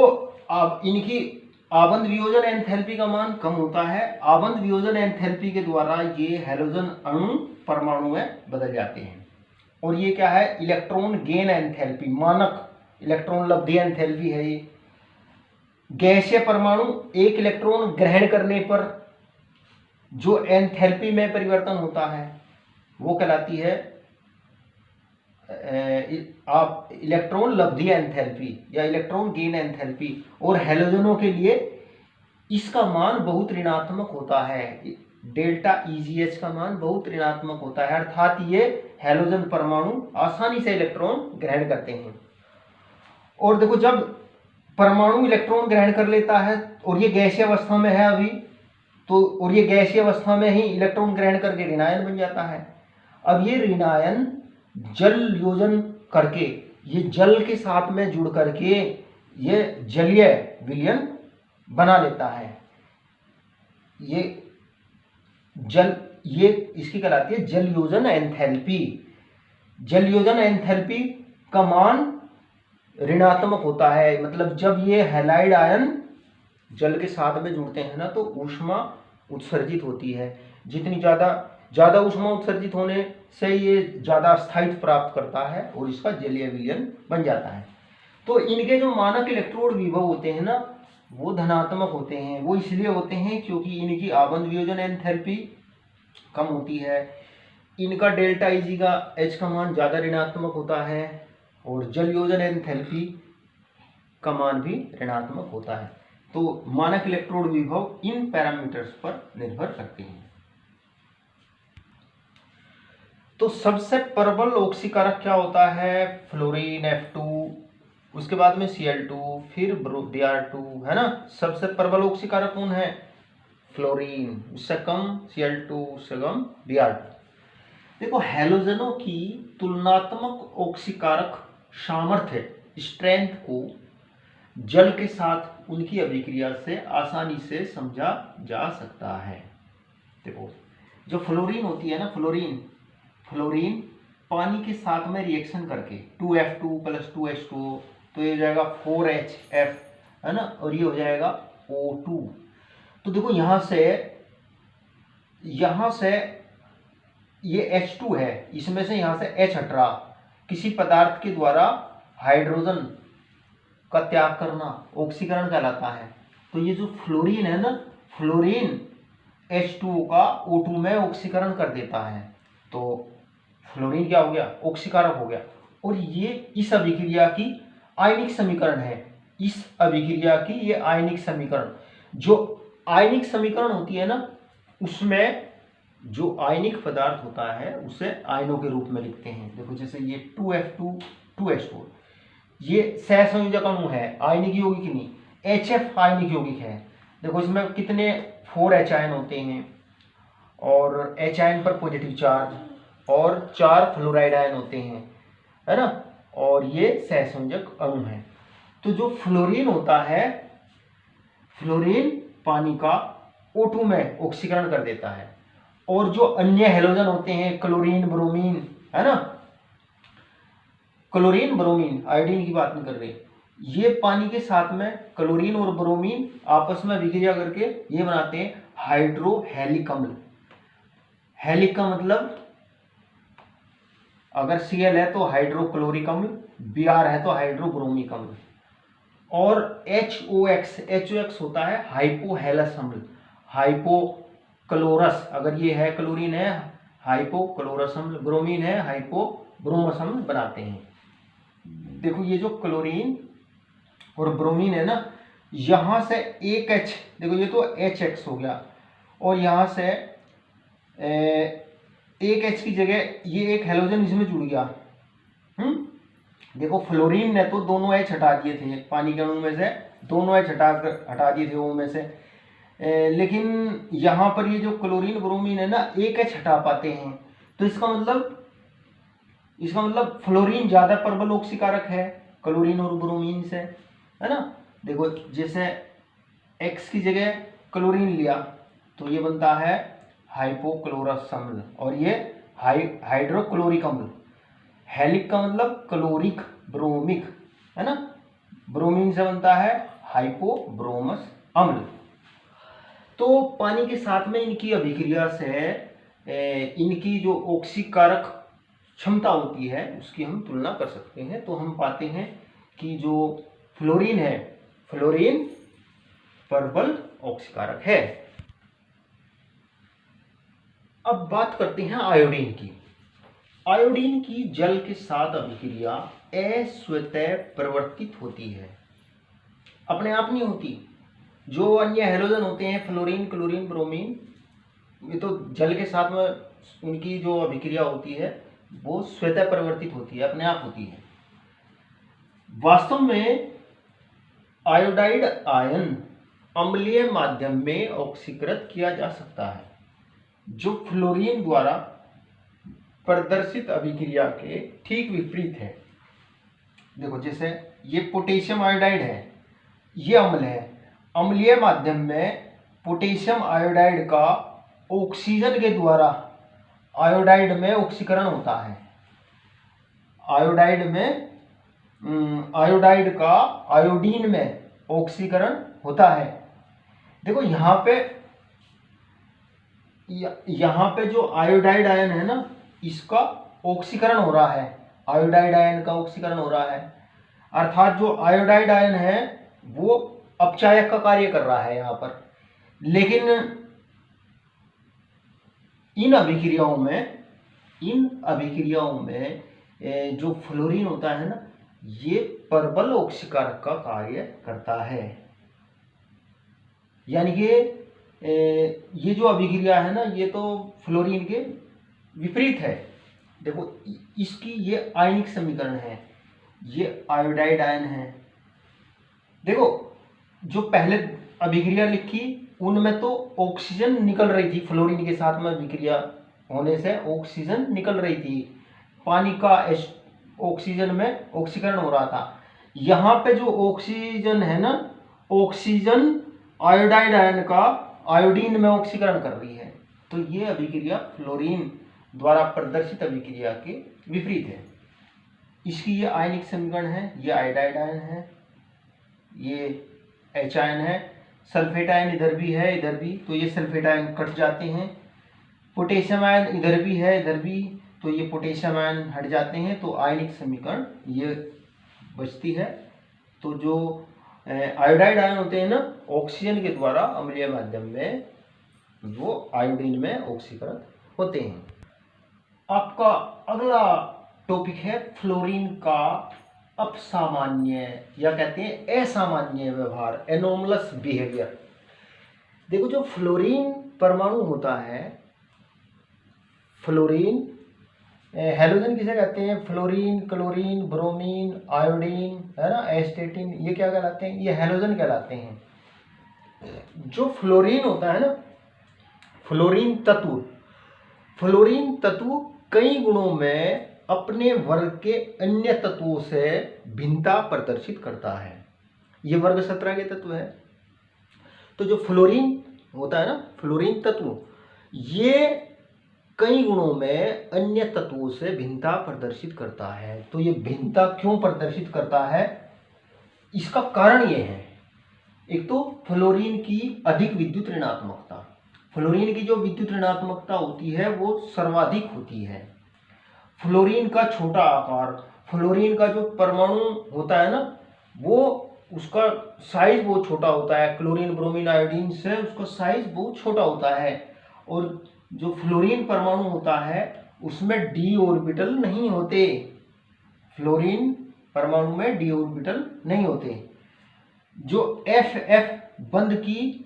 [SPEAKER 1] अब इनकी आबंध वियोजन एंथैल्पी का मान कम होता है। आबंध वियोजन एंथैल्पी के द्वारा ये हैलोजन अणु परमाणु में बदल जाते हैं। और ये क्या है, इलेक्ट्रॉन गेन एंथैल्पी, मानक इलेक्ट्रॉन लब्धि एंथैल्पी है ये। गैसीय परमाणु एक इलेक्ट्रॉन ग्रहण करने पर जो एंथैल्पी में परिवर्तन होता है वो कहलाती है आप इलेक्ट्रॉन लब्धि एंथैल्पी या इलेक्ट्रॉन गेन एंथैल्पी। और हैलोजनों के लिए इसका मान बहुत ऋणात्मक होता है, डेल्टा EGH का मान बहुत ऋणात्मक होता है, अर्थात ये हैलोजन परमाणु आसानी से इलेक्ट्रॉन ग्रहण करते हैं। और देखो जब परमाणु इलेक्ट्रॉन ग्रहण कर लेता है और ये गैसीय अवस्था में है अभी, तो और ये गैसीय अवस्था में ही इलेक्ट्रॉन ग्रहण करके ऋणायन बन जाता है। अब ये ऋणायन जल योजन करके, ये जल के साथ में जुड़ करके ये जलीय विलयन बना लेता है। ये इसकी कहलाती है जल योजन एंथैल्पी। जल योजन एंथैल्पी का मान ऋणात्मक होता है। मतलब जब ये हैलाइड आयन जल के साथ में जुड़ते हैं ना, तो ऊष्मा उत्सर्जित होती है। जितनी ज़्यादा ऊष्मा उत्सर्जित होने से ये ज़्यादा स्थायित्व प्राप्त करता है और इसका जलीय विलयन बन जाता है। तो इनके जो मानक इलेक्ट्रोड विभव होते हैं ना, वो धनात्मक होते हैं। वो इसलिए होते हैं क्योंकि इनकी आबंध वियोजन एंथैल्पी कम होती है। इनका डेल्टा Eg का H का मान ज़्यादा ऋणात्मक होता है और जल योजन एंथैल्पी का मान भी ऋणात्मक होता है। तो मानक इलेक्ट्रोड विभव इन पैरामीटर्स पर निर्भर करते हैं। तो सबसे प्रबल ऑक्सीकारक क्या होता है? फ्लोरीन F2, उसके बाद में Cl2, फिर Br2, है ना। सबसे प्रबल ऑक्सीकारक कौन है? फ्लोरीन, उससे कम Cl2, उससे कम Br2। देखो, हैलोजनों की तुलनात्मक ऑक्सीकारक सामर्थ्य, स्ट्रेंथ को जल के साथ उनकी अभिक्रिया से आसानी से समझा जा सकता है। देखो, जो फ्लोरीन होती है ना, फ्लोरीन पानी के साथ में रिएक्शन करके 2F2 + 2H2O, तो ये हो जाएगा 4HF, है ना, और ये हो जाएगा O2। तो देखो, यहाँ से ये H2 है, इसमें से यहाँ से H हट रहा। किसी पदार्थ के द्वारा हाइड्रोजन का त्याग करना ऑक्सीकरण कहलाता है। तो ये जो फ्लोरीन है ना, फ्लोरीन H2O का O2 में ऑक्सीकरण कर देता है। तो फ्लोरीन क्या हो गया? ऑक्सीकारक हो गया। और ये इस अभिक्रिया की आयनिक समीकरण है। इस अभिक्रिया की ये आयनिक समीकरण, जो आयनिक समीकरण होती है ना, उसमें जो आयनिक पदार्थ होता है उसे आयनों के रूप में लिखते हैं। देखो, जैसे ये 2F2 2H2, ये सहसंयोजक अणु है, आयनिक यौगिक नहीं। HF आयनिक यौगिक है। देखो, इसमें कितने 4H आयन होते हैं और H आयन पर पॉजिटिव चार्ज और 4 फ्लोराइड आयन होते हैं, है ना। और ये सहसंयोजक अणु है। तो जो फ्लोरीन होता है, फ्लोरीन पानी का O2 में ऑक्सीकरण कर देता है। और जो अन्य हैलोजन होते हैं, क्लोरीन, ब्रोमीन, है ना, क्लोरीन, ब्रोमीन, आयोडीन की बात नहीं कर रहे, ये पानी के साथ में क्लोरीन और ब्रोमीन आपस में अभिक्रिया करके ये बनाते हैं हाइड्रोहेलिक अम्ल। हेलिक का मतलब, अगर Cl है तो हाइड्रोक्लोरिक अम्ल, Br है तो हाइड्रोब्रोमिक अम्ल। और HOX होता है हाइपोहेलस अम्ल, हाइपोक्लोरस। अगर ये है क्लोरीन है हाइपोक्लोरस अम्ल, ब्रोमीन है हाइपोब्रोमस अम्ल बनाते हैं। देखो, ये जो क्लोरीन और ब्रोमीन है ना, यहाँ से एक H, देखो ये तो HX हो गया, और यहाँ से एक H की जगह ये एक हैलोजन इसमें जुड़ गया। देखो, फ्लोरीन ने तो दोनों H हटा दिए थे पानी के अणु में से, दोनों H हटा दिए थे वो में से, लेकिन यहाँ पर ये जो क्लोरीन ब्रोमीन है ना, एक H हटा पाते हैं। तो इसका मतलब फ्लोरीन ज़्यादा प्रबल ऑक्सीकारक है क्लोरीन और ब्रोमीन से, है ना। देखो, जैसे X की जगह क्लोरीन लिया तो ये बनता है हाइपोक्लोरस अम्ल, और ये हाइड्रोक्लोरिक अम्ल। हेलिक का मतलब क्लोरिक ब्रोमिक, है ना। ब्रोमीन से बनता है हाइपोब्रोमस अम्ल। तो पानी के साथ में इनकी अभिक्रिया से इनकी जो ऑक्सीकारक क्षमता होती है उसकी हम तुलना कर सकते हैं। तो हम पाते हैं कि जो फ्लोरीन है, फ्लोरीन प्रबल ऑक्सीकारक है। अब बात करते हैं आयोडीन की। आयोडीन की जल के साथ अभिक्रिया अस्वतः प्रवर्तित होती है, अपने आप नहीं होती। जो अन्य हैलोजन होते हैं, फ्लोरीन, क्लोरीन, ब्रोमीन, ये तो जल के साथ में उनकी जो अभिक्रिया होती है वो स्वतः परिवर्तित होती है, अपने आप होती है। वास्तव में आयोडाइड आयन अम्लीय माध्यम में ऑक्सीकृत किया जा सकता है, जो फ्लोरीन द्वारा प्रदर्शित अभिक्रिया के ठीक विपरीत है। देखो, जैसे ये पोटेशियम आयोडाइड है, ये अम्ल है। अम्लीय माध्यम में पोटेशियम आयोडाइड का ऑक्सीजन के द्वारा आयोडाइड में ऑक्सीकरण होता है। आयोडाइड में आयोडाइड का आयोडीन में ऑक्सीकरण होता है। देखो यहाँ पे जो आयोडाइड आयन है ना, इसका ऑक्सीकरण हो रहा है, आयोडाइड आयन का ऑक्सीकरण हो रहा है, अर्थात जो आयोडाइड आयन है वो अपचायक का कार्य कर रहा है यहाँ पर। लेकिन इन अभिक्रियाओं में जो फ्लोरीन होता है ना, ये परबल ऑक्सीकारक का कार्य करता है। यानी कि ये जो अभिक्रिया है ना, ये तो फ्लोरीन के विपरीत है। देखो इसकी ये आयनिक समीकरण है, ये आयोडाइड आयन है। देखो जो पहले अभिक्रिया लिखी उनमें तो ऑक्सीजन निकल रही थी, फ्लोरीन के साथ में अभिक्रिया होने से ऑक्सीजन निकल रही थी, पानी का ऑक्सीजन में ऑक्सीकरण हो रहा था। यहाँ पे जो ऑक्सीजन है ना, ऑक्सीजन आयोडाइड आयन का आयोडीन में ऑक्सीकरण कर रही है। तो ये अभिक्रिया फ्लोरीन द्वारा प्रदर्शित अभिक्रिया के विपरीत है। इसकी ये आयनिक समीकरण है, ये आयोडाइड आयन है, ये H आयन है, सल्फेट आयन इधर भी है इधर भी, तो ये सल्फेट आयन कट जाते हैं। पोटेशियम आयन इधर भी है इधर भी, तो ये पोटेशियम आयन हट जाते हैं, तो आयनिक समीकरण ये बचती है। तो जो आयोडाइड आयन होते हैं ना, ऑक्सीजन के द्वारा अम्लीय माध्यम में वो आयोडीन में ऑक्सीकरण होते हैं। आपका अगला टॉपिक है फ्लोरीन का अपसामान्य या कहते हैं असामान्य व्यवहार, एनोमलस बिहेवियर। देखो जो फ्लोरीन परमाणु होता है, फ्लोरीन हेलोजन किसे कहते हैं, फ्लोरीन, क्लोरीन, ब्रोमीन, आयोडीन है ना, एस्टेटिन, ये क्या कहलाते हैं, ये हेलोजन कहलाते हैं। जो फ्लोरीन होता है ना, फ्लोरीन तत्व कई गुणों में अपने वर्ग के अन्य तत्वों से भिन्नता प्रदर्शित करता है। ये वर्ग 17 के तत्व है। तो जो फ्लोरीन होता है ना, फ्लोरीन तत्व, ये कई गुणों में अन्य तत्वों से भिन्नता प्रदर्शित करता है। तो ये भिन्नता क्यों प्रदर्शित करता है, इसका कारण ये है, एक तो फ्लोरीन की अधिक विद्युत ऋणात्मकता। फ्लोरीन की जो विद्युत ऋणात्मकता होती है वो सर्वाधिक होती है। फ्लोरीन का छोटा आकार, फ्लोरीन का जो परमाणु होता है ना, वो उसका साइज बहुत छोटा होता है, क्लोरीन, ब्रोमीन, आयोडीन से उसका साइज बहुत छोटा होता है। और जो फ्लोरीन परमाणु होता है उसमें डी ऑर्बिटल नहीं होते, फ्लोरीन परमाणु में डी ऑर्बिटल नहीं होते। जो एफ बंध की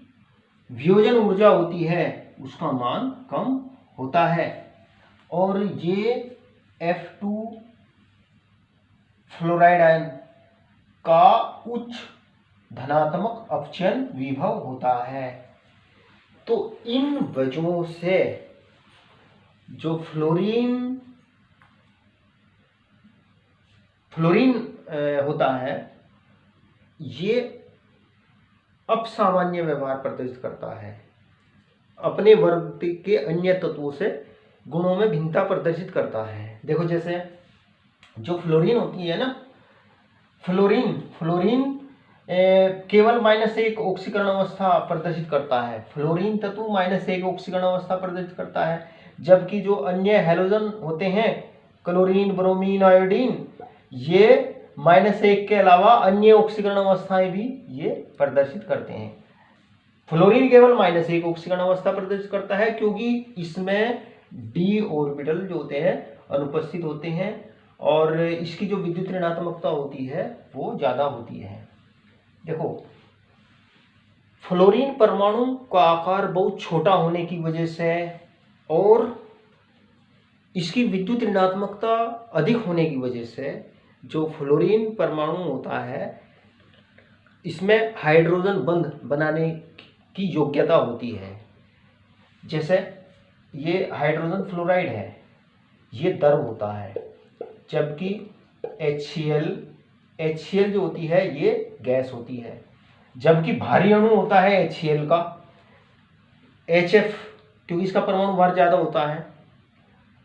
[SPEAKER 1] वियोजन ऊर्जा होती है उसका मान कम होता है। और ये F2 फ्लोराइड आयन का उच्च धनात्मक अपचयन विभव होता है। तो इन वजहों से जो फ्लोरीन होता है ये अपसामान्य व्यवहार प्रदर्शित करता है, अपने वर्ग के अन्य तत्वों से गुणों में भिन्नता प्रदर्शित करता है। देखो जैसे जो फ्लोरीन होती है ना, फ्लोरीन केवल -1 ऑक्सीकरण अवस्था प्रदर्शित करता है। फ्लोरीन तत्व -1 ऑक्सीकरण अवस्था प्रदर्शित करता है, जबकि जो अन्य हैलोजन होते हैं, क्लोरीन, ब्रोमीन, आयोडीन, ये -1 के अलावा अन्य ऑक्सीकरण अवस्थाएं भी ये प्रदर्शित करते हैं। फ्लोरीन केवल -1 ऑक्सीकरण अवस्था प्रदर्शित करता है क्योंकि इसमें डी ऑर्बिटल जो होते हैं अनुपस्थित होते हैं और इसकी जो विद्युत ऋणात्मकता होती है वो ज़्यादा होती है। देखो फ्लोरीन परमाणु का आकार बहुत छोटा होने की वजह से और इसकी विद्युत ऋणात्मकता अधिक होने की वजह से जो फ्लोरीन परमाणु होता है इसमें हाइड्रोजन बंध बनाने की योग्यता होती है। जैसे ये हाइड्रोजन फ्लोराइड है, ये द्रव होता है, जबकि HCl जो होती है ये गैस होती है। जबकि भारी अणु होता है HCl का, HF, क्योंकि इसका परमाणु भार ज़्यादा होता है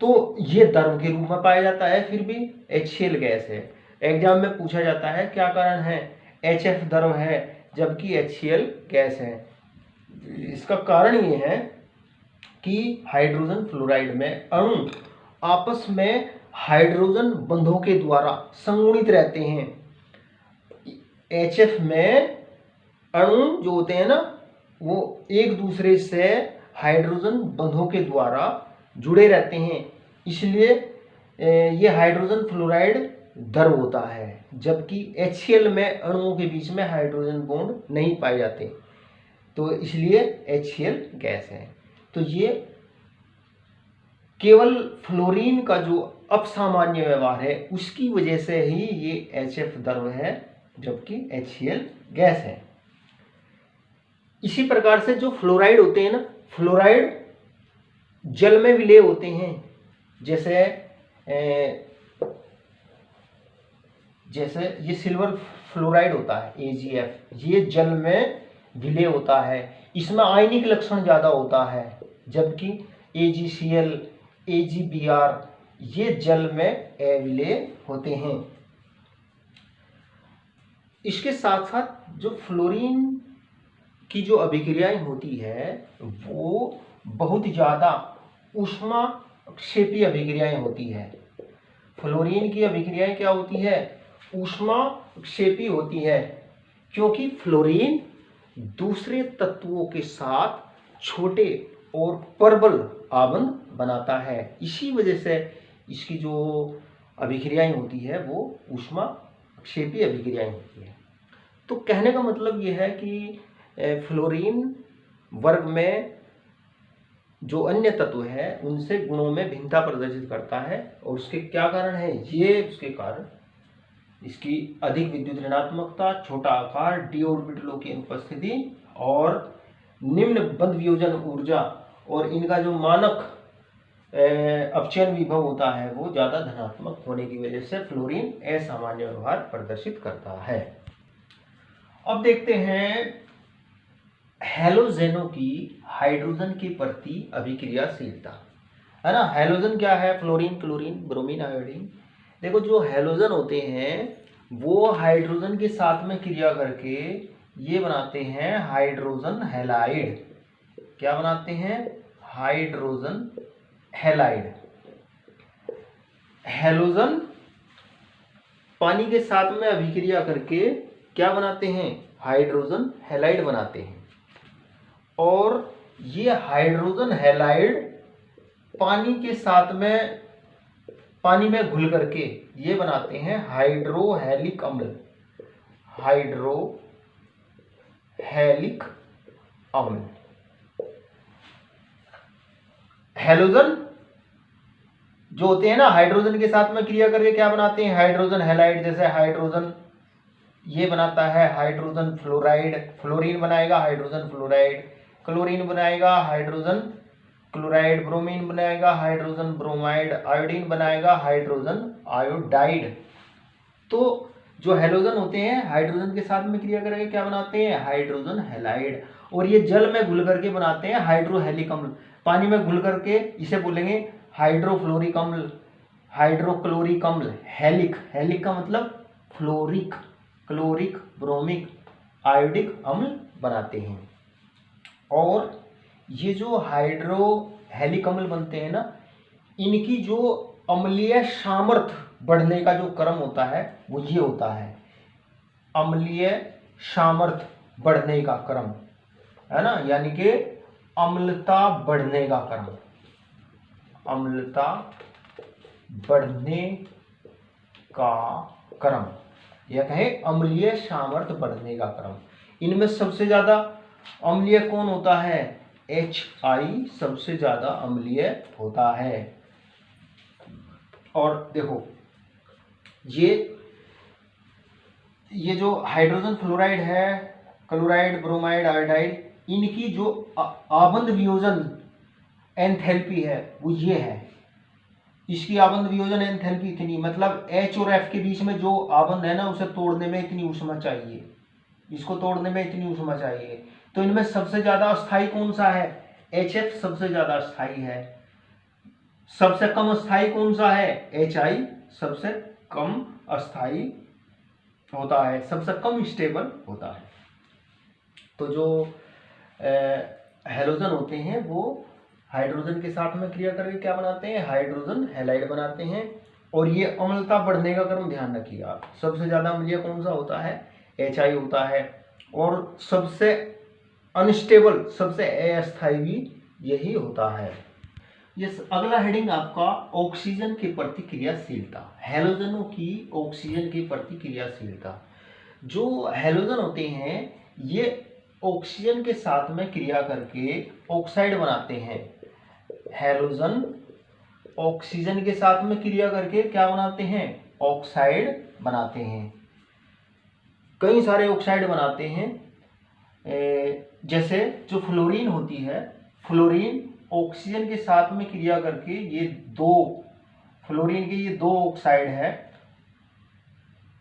[SPEAKER 1] तो ये द्रव के रूप में पाया जाता है, फिर भी HCl गैस है। एग्जाम में पूछा जाता है क्या कारण है, HF द्रव है जबकि HCl गैस है। इसका कारण ये है कि हाइड्रोजन फ्लोराइड में अणु आपस में हाइड्रोजन बंधों के द्वारा संगुणित रहते हैं। HF में अणु जो होते हैं ना वो एक दूसरे से हाइड्रोजन बंधों के द्वारा जुड़े रहते हैं, इसलिए ये हाइड्रोजन फ्लोराइड द्रव होता है। जबकि HCl में अणुओं के बीच में हाइड्रोजन बॉन्ड नहीं पाए जाते, तो इसलिए HCl गैस है। तो ये केवल फ्लोरीन का जो अपसामान्य व्यवहार है उसकी वजह से ही ये HF द्रव है जबकि HCl गैस है। इसी प्रकार से जो फ्लोराइड होते हैं ना, फ्लोराइड जल में विलय होते हैं, जैसे ये सिल्वर फ्लोराइड होता है AgF, ये जल में विलय होता है, इसमें आयनिक लक्षण ज्यादा होता है। जबकि AgCl, AgBr ये जल में अविलय होते हैं। इसके साथ साथ जो फ्लोरीन की जो अभिक्रियाएं होती है वो बहुत ज़्यादा ऊष्माक्षेपी अभिक्रियाएं होती है। फ्लोरीन की अभिक्रियाएं क्या होती है, ऊष्माक्षेपी होती है, क्योंकि फ्लोरीन दूसरे तत्वों के साथ छोटे और प्रबल आबंध बनाता है। इसी वजह से इसकी जो अभिक्रियाएं होती है वो ऊष्माक्षेपी अभिक्रियाएं होती है। तो कहने का मतलब ये है कि फ्लोरीन वर्ग में जो अन्य तत्व है उनसे गुणों में भिन्नता प्रदर्शित करता है, और उसके क्या कारण है, ये उसके कारण इसकी अधिक विद्युत ऋणात्मकता, छोटा आकार, डी ऑर्बिटलों की अनुपस्थिति और निम्न बंध वियोजन ऊर्जा, और इनका जो मानक अपचयन विभव होता है वो ज़्यादा धनात्मक होने की वजह से फ्लोरीन असामान्य व्यवहार प्रदर्शित करता है। अब देखते हैं हैलोजेनों की हाइड्रोजन के प्रति अभिक्रियाशीलता, है ना। हैलोजन क्या है, फ्लोरीन, क्लोरीन, ब्रोमीन, आयोडीन। देखो जो हैलोजन होते हैं वो हाइड्रोजन के साथ में क्रिया करके ये बनाते हैं हाइड्रोजन हैलाइड। क्या बनाते हैं, हाइड्रोजन हैलाइड। हैलोजन पानी के साथ में अभिक्रिया करके क्या बनाते हैं, हाइड्रोजन हैलाइड बनाते हैं, और ये हाइड्रोजन हैलाइड पानी के साथ में पानी में घुल करके ये बनाते हैं हाइड्रोहेलिक अम्ल। हाइड्रोहेलिक अम्ल। हैलोजन जो होते हैं ना हाइड्रोजन के साथ में क्रिया करके क्या बनाते हैं, हाइड्रोजन हैलाइड। जैसे हाइड्रोजन ये बनाता है हाइड्रोजन फ्लोराइड, फ्लोरीन बनाएगा हाइड्रोजन फ्लोराइड, क्लोरीन बनाएगा हाइड्रोजन क्लोराइड, ब्रोमीन बनाएगा हाइड्रोजन ब्रोमाइड, आयोडीन बनाएगा हाइड्रोजन आयोडाइड। तो जो हैलोजन होते हैं हाइड्रोजन के साथ में क्रिया करके क्या बनाते हैं, हाइड्रोजन हैलाइड, और ये जल में घुल करके बनाते हैं हाइड्रोहेलिक अम्ल। पानी में घुल करके इसे बोलेंगे हाइड्रोफ्लोरिक अम्ल, हाइड्रोक्लोरिक अम्ल। हेलिक का मतलब फ्लोरिक, क्लोरिक, ब्रोमिक, आयोडिक अम्ल बनाते हैं। और ये जो हाइड्रोहेलिक अम्ल बनते हैं ना, इनकी जो अम्लीय सामर्थ्य बढ़ने का जो क्रम होता है वो ये होता है, अम्लीय सामर्थ्य बढ़ने का क्रम, है ना, यानी कि अम्लता बढ़ने का क्रम, अम्लता बढ़ने का क्रम, या कहें अम्लीय सामर्थ्य बढ़ने का क्रम। इनमें सबसे ज्यादा अम्लीय कौन होता है, HI सबसे ज्यादा अम्लीय होता है। और देखो ये जो हाइड्रोजन फ्लोराइड है, क्लोराइड, ब्रोमाइड, आयोडाइड, इनकी जो आबंध वियोजन एंथैल्पी है वो ये है। इसकी आबंध वियोजन एंथैल्पी इतनी, मतलब H और F के बीच में जो आबंध है ना उसे तोड़ने में इतनी ऊष्मा चाहिए, इसको तोड़ने में इतनी ऊष्मा चाहिए। तो इनमें सबसे ज्यादा अस्थाई कौन सा है, HF सबसे ज्यादा अस्थाई है। सबसे कम अस्थाई कौन सा है, HI सबसे कम अस्थाई होता है, सबसे कम स्टेबल होता है। तो जो हैलोजन होते हैं वो हाइड्रोजन के साथ में क्रिया करके क्या बनाते हैं, हाइड्रोजन हैलाइड बनाते हैं। और ये अम्लता बढ़ने का क्रम ध्यान रखिएगा, सबसे ज़्यादा अम्लीय कौन सा होता है, HI होता है। और सबसे अनस्टेबल, सबसे अस्थायी भी यही होता है। ये अगला हेडिंग आपका ऑक्सीजन की प्रतिक्रियाशीलता, हैलोजनों की ऑक्सीजन की प्रतिक्रियाशीलता। जो हैलोजन होते हैं ये ऑक्सीजन के साथ में क्रिया करके ऑक्साइड बनाते हैं। हैलोजन ऑक्सीजन के साथ में क्रिया करके क्या बनाते हैं, ऑक्साइड बनाते हैं। कई सारे ऑक्साइड बनाते हैं, जैसे जो फ्लोरीन होती है, फ्लोरीन ऑक्सीजन के साथ में क्रिया करके ये दो फ्लोरीन के ये दो ऑक्साइड है,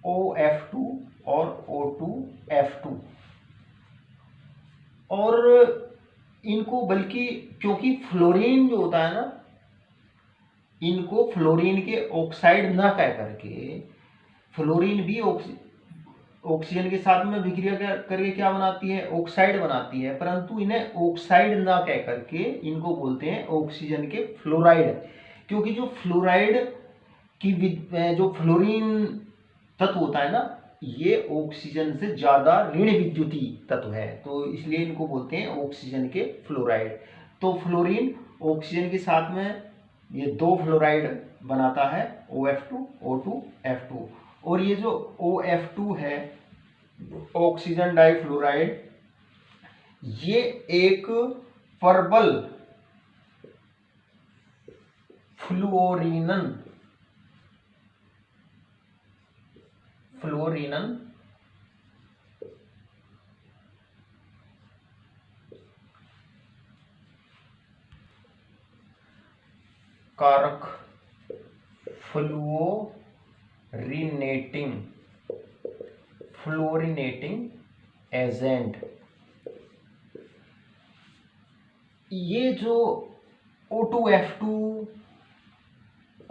[SPEAKER 1] OF2 और O2F2। और इनको बल्कि क्योंकि फ्लोरीन जो होता है ना, इनको फ्लोरीन के ऑक्साइड ना कह करके, फ्लोरीन भी ऑक्सीजन के साथ में विक्रिया करके क्या बनाती है, ऑक्साइड बनाती है, परंतु इन्हें ऑक्साइड ना कह करके इनको बोलते हैं ऑक्सीजन के फ्लोराइड। क्योंकि जो फ्लोराइड की जो फ्लोरीन तत्व होता है ना, ये ऑक्सीजन से ज्यादा ऋण विद्युती तत्व है, तो इसलिए इनको बोलते हैं ऑक्सीजन के फ्लोराइड। तो फ्लोरीन ऑक्सीजन के साथ में ये दो फ्लोराइड बनाता है, OF2 O2F2। और ये जो OF2 है, ऑक्सीजन डाइफ्लोराइड, ये एक पर्बल फ्लोरीनन कारक, फ्लोरीनेटिंग एजेंट। ये जो O2F2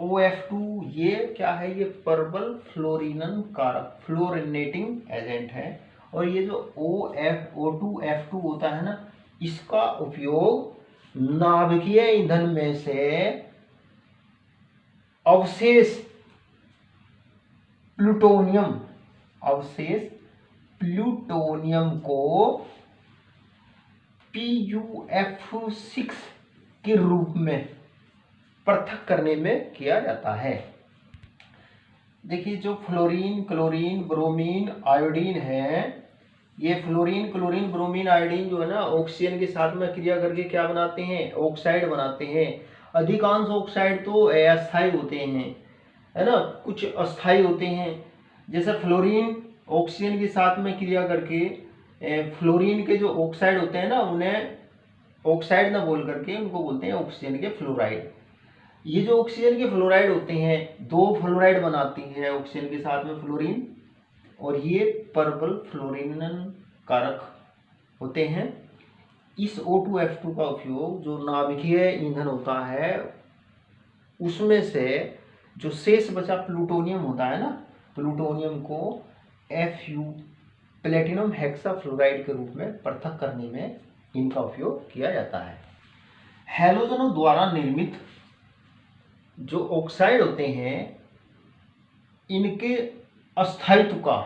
[SPEAKER 1] OF2 ये क्या है, ये पर्बल फ्लोरीनन कारक, फ्लोरीनेटिंग एजेंट है। और ये जो O2F2 होता है ना, इसका उपयोग नाभिकीय ईंधन में से अवशेष प्लूटोनियम को PuF6 के रूप में पृथक करने में किया जाता है। देखिए जो फ्लोरीन, क्लोरीन, ब्रोमीन, आयोडीन है, ये फ्लोरीन, क्लोरीन, ब्रोमीन, आयोडीन जो है ना, ऑक्सीजन के साथ में क्रिया करके क्या बनाते हैं, ऑक्साइड बनाते हैं। अधिकांश ऑक्साइड तो अस्थायी होते हैं, है ना, कुछ अस्थायी होते हैं। जैसे फ्लोरीन ऑक्सीजन के साथ में क्रिया करके फ्लोरीन के जो ऑक्साइड होते हैं ना, उन्हें ऑक्साइड ना बोल करके उनको बोलते हैं ऑक्सीजन के फ्लोराइड। ये जो ऑक्सीजन के फ्लोराइड होते हैं, दो फ्लोराइड बनाती है ऑक्सीजन के साथ में फ्लोरीन, और ये पर्बल फ्लोरीनन कारक होते हैं। इस O2F2 का उपयोग जो नाभिकीय ईंधन होता है उसमें से जो शेष बचा प्लूटोनियम होता है ना, प्लूटोनियम को Fu प्लेटिनम हेक्साफ्लोराइड के रूप में पृथक करने में इनका उपयोग किया जाता है। हैलोजनों द्वारा निर्मित जो ऑक्साइड होते हैं, इनके अस्थायित्व का,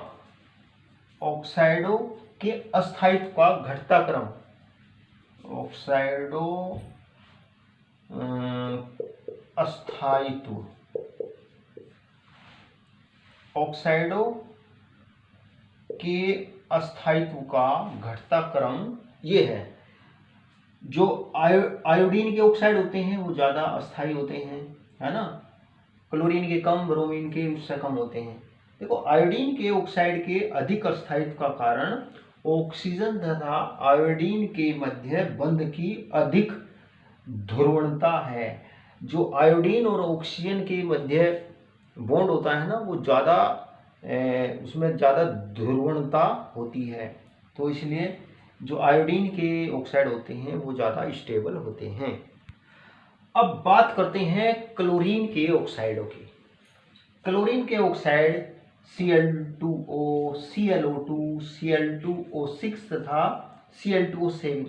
[SPEAKER 1] ऑक्साइडों के अस्थायित्व का घटता क्रम, ऑक्साइडों के अस्थायित्व का घटता क्रम ये है। जो आयोडीन के ऑक्साइड होते हैं वो ज़्यादा अस्थायी होते हैं, है ना, क्लोरीन के कम, ब्रोमीन के उससे कम होते हैं। देखो आयोडीन के ऑक्साइड के अधिक अस्थायित्व का कारण ऑक्सीजन तथा आयोडीन के मध्य बंध की अधिक ध्रुवणता है। जो आयोडीन और ऑक्सीजन के मध्य बॉन्ड होता है ना, वो ज़्यादा उसमें ज़्यादा ध्रुवणता होती है, तो इसलिए जो आयोडीन के ऑक्साइड होते हैं वो ज़्यादा स्टेबल होते हैं। अब बात करते हैं क्लोरीन के ऑक्साइडों की। क्लोरीन के ऑक्साइड Cl2O, ClO2, Cl2O6 तथा Cl2O7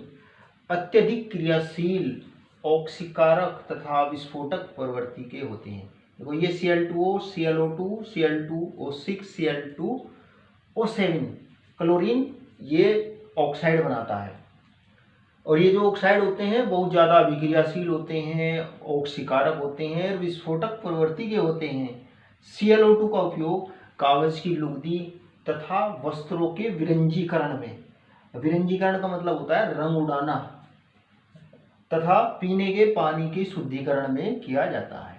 [SPEAKER 1] अत्यधिक क्रियाशील, ऑक्सीकारक तथा विस्फोटक प्रवृत्ति के होते हैं। देखो ये Cl2O, ClO2, Cl2O6, Cl2O7 chlorine ये ऑक्साइड बनाता है, और ये जो ऑक्साइड होते हैं बहुत ज़्यादा अभिक्रियाशील होते हैं, ऑक्सीकारक होते हैं और विस्फोटक प्रवृत्ति के होते हैं। Cl2 का उपयोग कागज की लुगदी तथा वस्त्रों के विरंजीकरण में, विरंजीकरण का मतलब होता है रंग उड़ाना, तथा पीने के पानी के शुद्धिकरण में किया जाता है।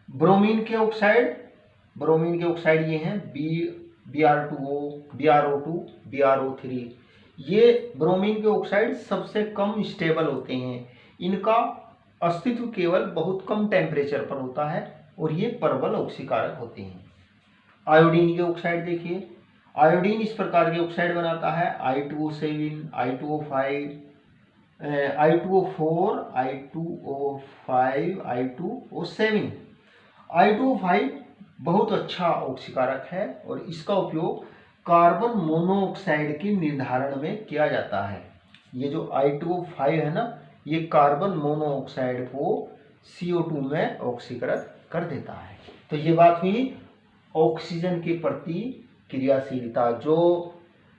[SPEAKER 1] ब्रोमीन के ऑक्साइड ये हैं Br2O, BrO2, BrO3। ये ब्रोमीन के ऑक्साइड सबसे कम स्टेबल होते हैं, इनका अस्तित्व केवल बहुत कम टेम्परेचर पर होता है और ये प्रबल ऑक्सीकारक होते हैं। आयोडीन के ऑक्साइड देखिए, आयोडीन इस प्रकार के ऑक्साइड बनाता है I2O7, I2O5, I2O4, I2O5, I2O7। I2O5 बहुत अच्छा ऑक्सीकारक है और इसका उपयोग कार्बन मोनोऑक्साइड के निर्धारण में किया जाता है। ये जो I2O5 है ना, ये कार्बन मोनोऑक्साइड को CO2 में ऑक्सीकृत कर देता है। तो ये बात हुई ऑक्सीजन के प्रति क्रियाशीलता। जो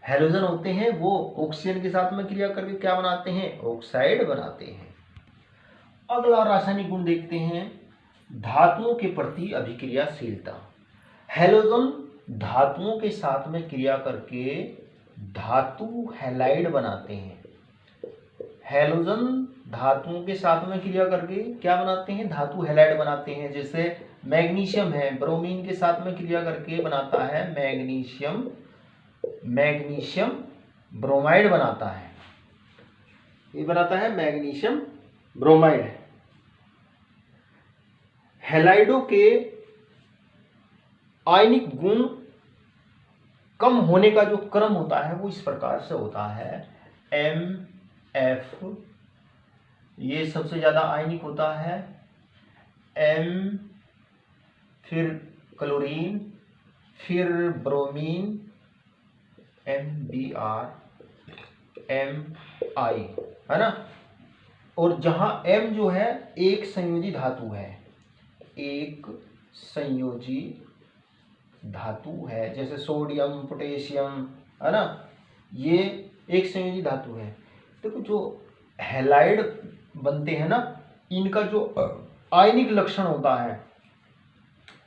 [SPEAKER 1] हैलोजन होते हैं वो ऑक्सीजन के साथ में क्रिया करके क्या बनाते हैं, ऑक्साइड बनाते हैं। अगला रासायनिक गुण देखते हैं, धातुओं के प्रति अभिक्रियाशीलता। हैलोजन धातुओं के साथ में क्रिया करके धातु हैलाइड बनाते हैं। हैलोजन धातुओं के साथ में क्रिया करके क्या बनाते हैं, धातु हैलाइड बनाते हैं। जैसे मैग्नीशियम है, ब्रोमीन के साथ में क्रिया करके बनाता है मैग्नीशियम ब्रोमाइड बनाता है, ये बनाता है मैग्नीशियम ब्रोमाइड। हैलाइडों के आयनिक गुण कम होने का जो क्रम होता है वो इस प्रकार से होता है, MF ये सबसे ज्यादा आयनिक होता है, M फिर क्लोरीन फिर ब्रोमीन MBr MI है ना। और जहां M जो है एक संयोजी धातु है, एक संयोजी धातु है, जैसे सोडियम पोटेशियम है ना, ये एक संयोजी धातु है। देखो जो हैलाइड बनते हैं ना, इनका जो आयनिक लक्षण होता है,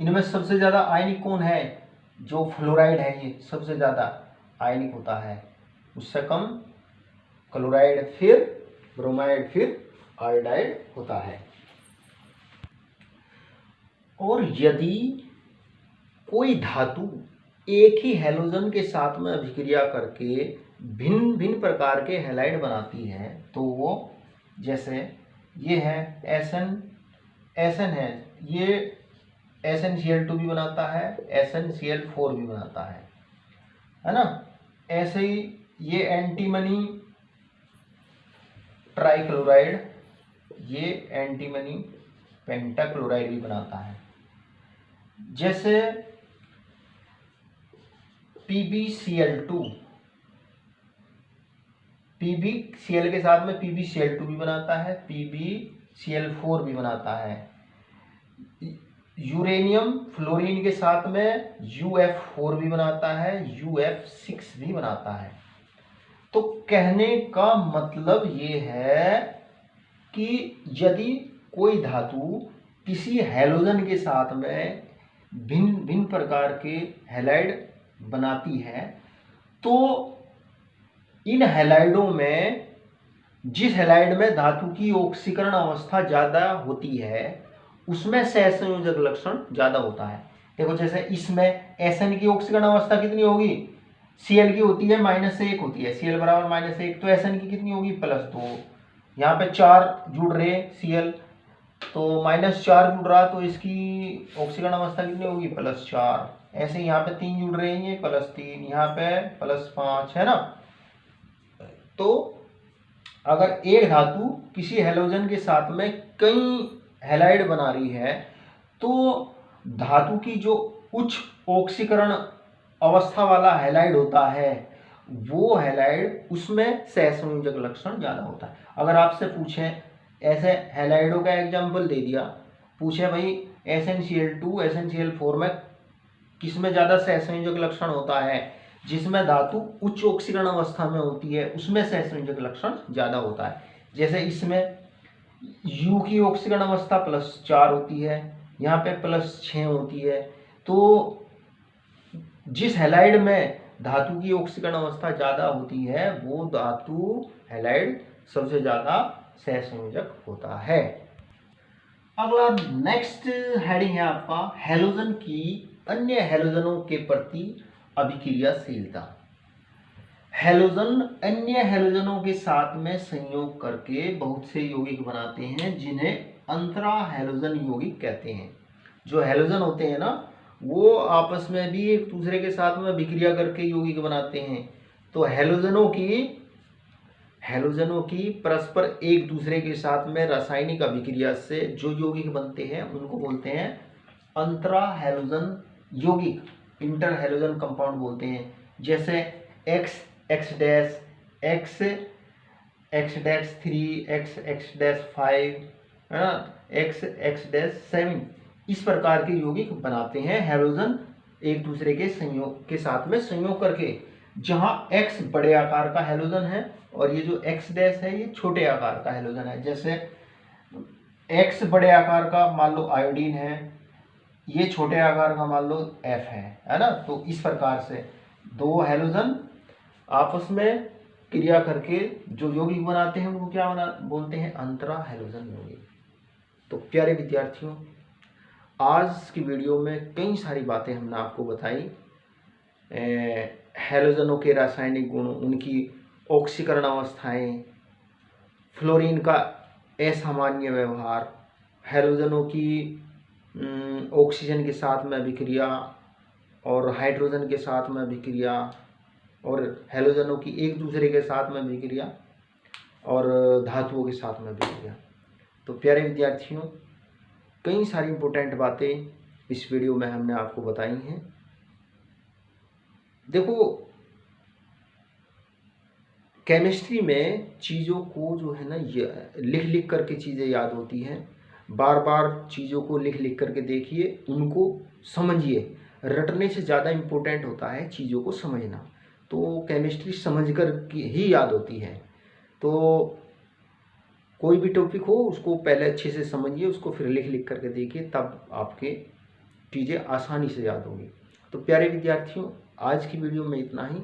[SPEAKER 1] इनमें सबसे ज्यादा आयनिक कौन है, जो फ्लोराइड है ये सबसे ज्यादा आयनिक होता है, उससे कम क्लोराइड फिर ब्रोमाइड फिर आयोडाइड होता है। और यदि कोई धातु एक ही हैलोजन के साथ में अभिक्रिया करके भिन्न भिन्न प्रकार के हैलाइड बनाती है, तो वो जैसे ये है SN है, ये SnCl2 भी बनाता है, SnCl4 भी बनाता है ना। ऐसे ही ये एंटीमनी ट्राइक्लोराइड, ये एंटीमनी पेंटाक्लोराइड भी बनाता है। जैसे PbCl2, PbCl के साथ में PbCl2 भी बनाता है, PbCl4 भी बनाता है। यूरेनियम फ्लोरीन के साथ में UF4 भी बनाता है, UF6 भी बनाता है। तो कहने का मतलब ये है कि यदि कोई धातु किसी हैलोजन के साथ में भिन्न भिन्न प्रकार के हैलाइड बनाती है, तो इन हैलाइडों में जिस हैलाइड में धातु की ऑक्सीकरण अवस्था ज़्यादा होती है उसमें सहसंयोजक लक्षण ज़्यादा होता है। देखो जैसे इसमें Sn की ऑक्सीकरण अवस्था कितनी होगी, Cl की होती है -1 होती है, Cl बराबर -1, तो Sn की कितनी होगी +2। यहाँ पे 4 जुड़ रहे Cl, तो -4 जुड़ रहा, तो इसकी ऑक्सीकरण अवस्था कितनी होगी +4। ऐसे यहाँ पे 3 जुड़ रहे हैं, +3, यहाँ पे +5 है ना। तो अगर एक धातु किसी हैलोजन के साथ में कई हैलाइड बना रही है, तो धातु की जो उच्च ऑक्सीकरण अवस्था वाला हैलाइड होता है वो हैलाइड उसमें सहसंयोजक लक्षण ज़्यादा होता है। अगर आपसे पूछें, ऐसे हैलाइडों का एग्जाम्पल दे दिया, पूछे भाई SnCl2 SnCl4 में किसमें ज़्यादा सहसंयोजक लक्षण होता है, जिसमें धातु उच्च ऑक्सीकरण अवस्था में होती है उसमें सहसंयोजक लक्षण ज़्यादा होता है। जैसे इसमें U की ऑक्सीकरण अवस्था +4 होती है, यहाँ पे +6 होती है। तो जिस हैलाइड में धातु की ऑक्सीकरण अवस्था ज़्यादा होती है वो धातु हैलाइड सबसे ज़्यादा सहसंयोजक होता है। अगला नेक्स्ट हेडिंग है आपका हैलोजन की अन्य हैलोजनों के प्रति अभिक्रियाशीलता। हैलोजन अन्य हैलोजनों के साथ में संयोग करके बहुत से यौगिक बनाते हैं जिन्हें अंतरा हैलोजन यौगिक कहते हैं। जो हैलोजन होते हैं ना वो आपस में भी एक दूसरे के साथ में अभिक्रिया करके यौगिक बनाते हैं। तो हैलोजनों की परस्पर एक दूसरे के साथ में रासायनिक अभिक्रिया से जो यौगिक बनते हैं उनको बोलते हैं अंतरा हैलोजन यौगिक, इंटर हैलोजन कंपाउंड बोलते हैं। जैसे X X-3 X-5 है ना, X-7 इस प्रकार के यौगिक बनाते हैं हैलोजन एक दूसरे के संयोग के साथ में संयोग करके। जहां X बड़े आकार का हैलोजन है और ये जो X' है ये छोटे आकार का हैलोजन है। जैसे X बड़े आकार का मान लो आयोडीन है, ये छोटे आकार का मान लो F है ना। तो इस प्रकार से दो हैलोजन आपस में क्रिया करके जो यौगिक बनाते हैं उनको क्या बोलते हैं, अंतरा हैलोजन यौगिक। तो प्यारे विद्यार्थियों, आज की वीडियो में कई सारी बातें हमने आपको बताई, हैलोजनों के रासायनिक गुण, उनकी ऑक्सीकरण अवस्थाएं, फ्लोरीन का असामान्य व्यवहार, हैलोजनों की ऑक्सीजन के साथ में अभिक्रिया और हाइड्रोजन के साथ में अभिक्रिया, और हैलोजनों की एक दूसरे के साथ में अभिक्रिया और धातुओं के साथ में अभिक्रिया। तो प्यारे विद्यार्थियों, कई सारी इम्पोर्टेंट बातें इस वीडियो में हमने आपको बताई हैं। देखो, केमिस्ट्री में चीज़ों को जो है ना लिख लिख करके चीज़ें याद होती हैं। बार बार चीज़ों को लिख लिख करके देखिए, उनको समझिए। रटने से ज़्यादा इम्पोर्टेंट होता है चीज़ों को समझना। तो केमिस्ट्री समझ कर ही याद होती है। तो कोई भी टॉपिक हो उसको पहले अच्छे से समझिए, उसको फिर लिख लिख करके देखिए, तब आपके चीज़ें आसानी से याद होंगी। तो प्यारे विद्यार्थियों, आज की वीडियो में इतना ही।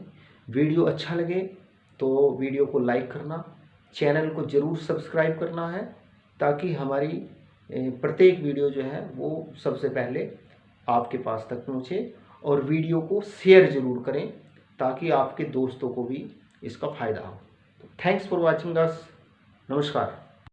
[SPEAKER 1] वीडियो अच्छा लगे तो वीडियो को लाइक करना, चैनल को ज़रूर सब्सक्राइब करना है, ताकि हमारी प्रत्येक वीडियो जो है वो सबसे पहले आपके पास तक पहुँचे। और वीडियो को शेयर ज़रूर करें ताकि आपके दोस्तों को भी इसका फ़ायदा हो। Thanks for watching us. नमस्कार।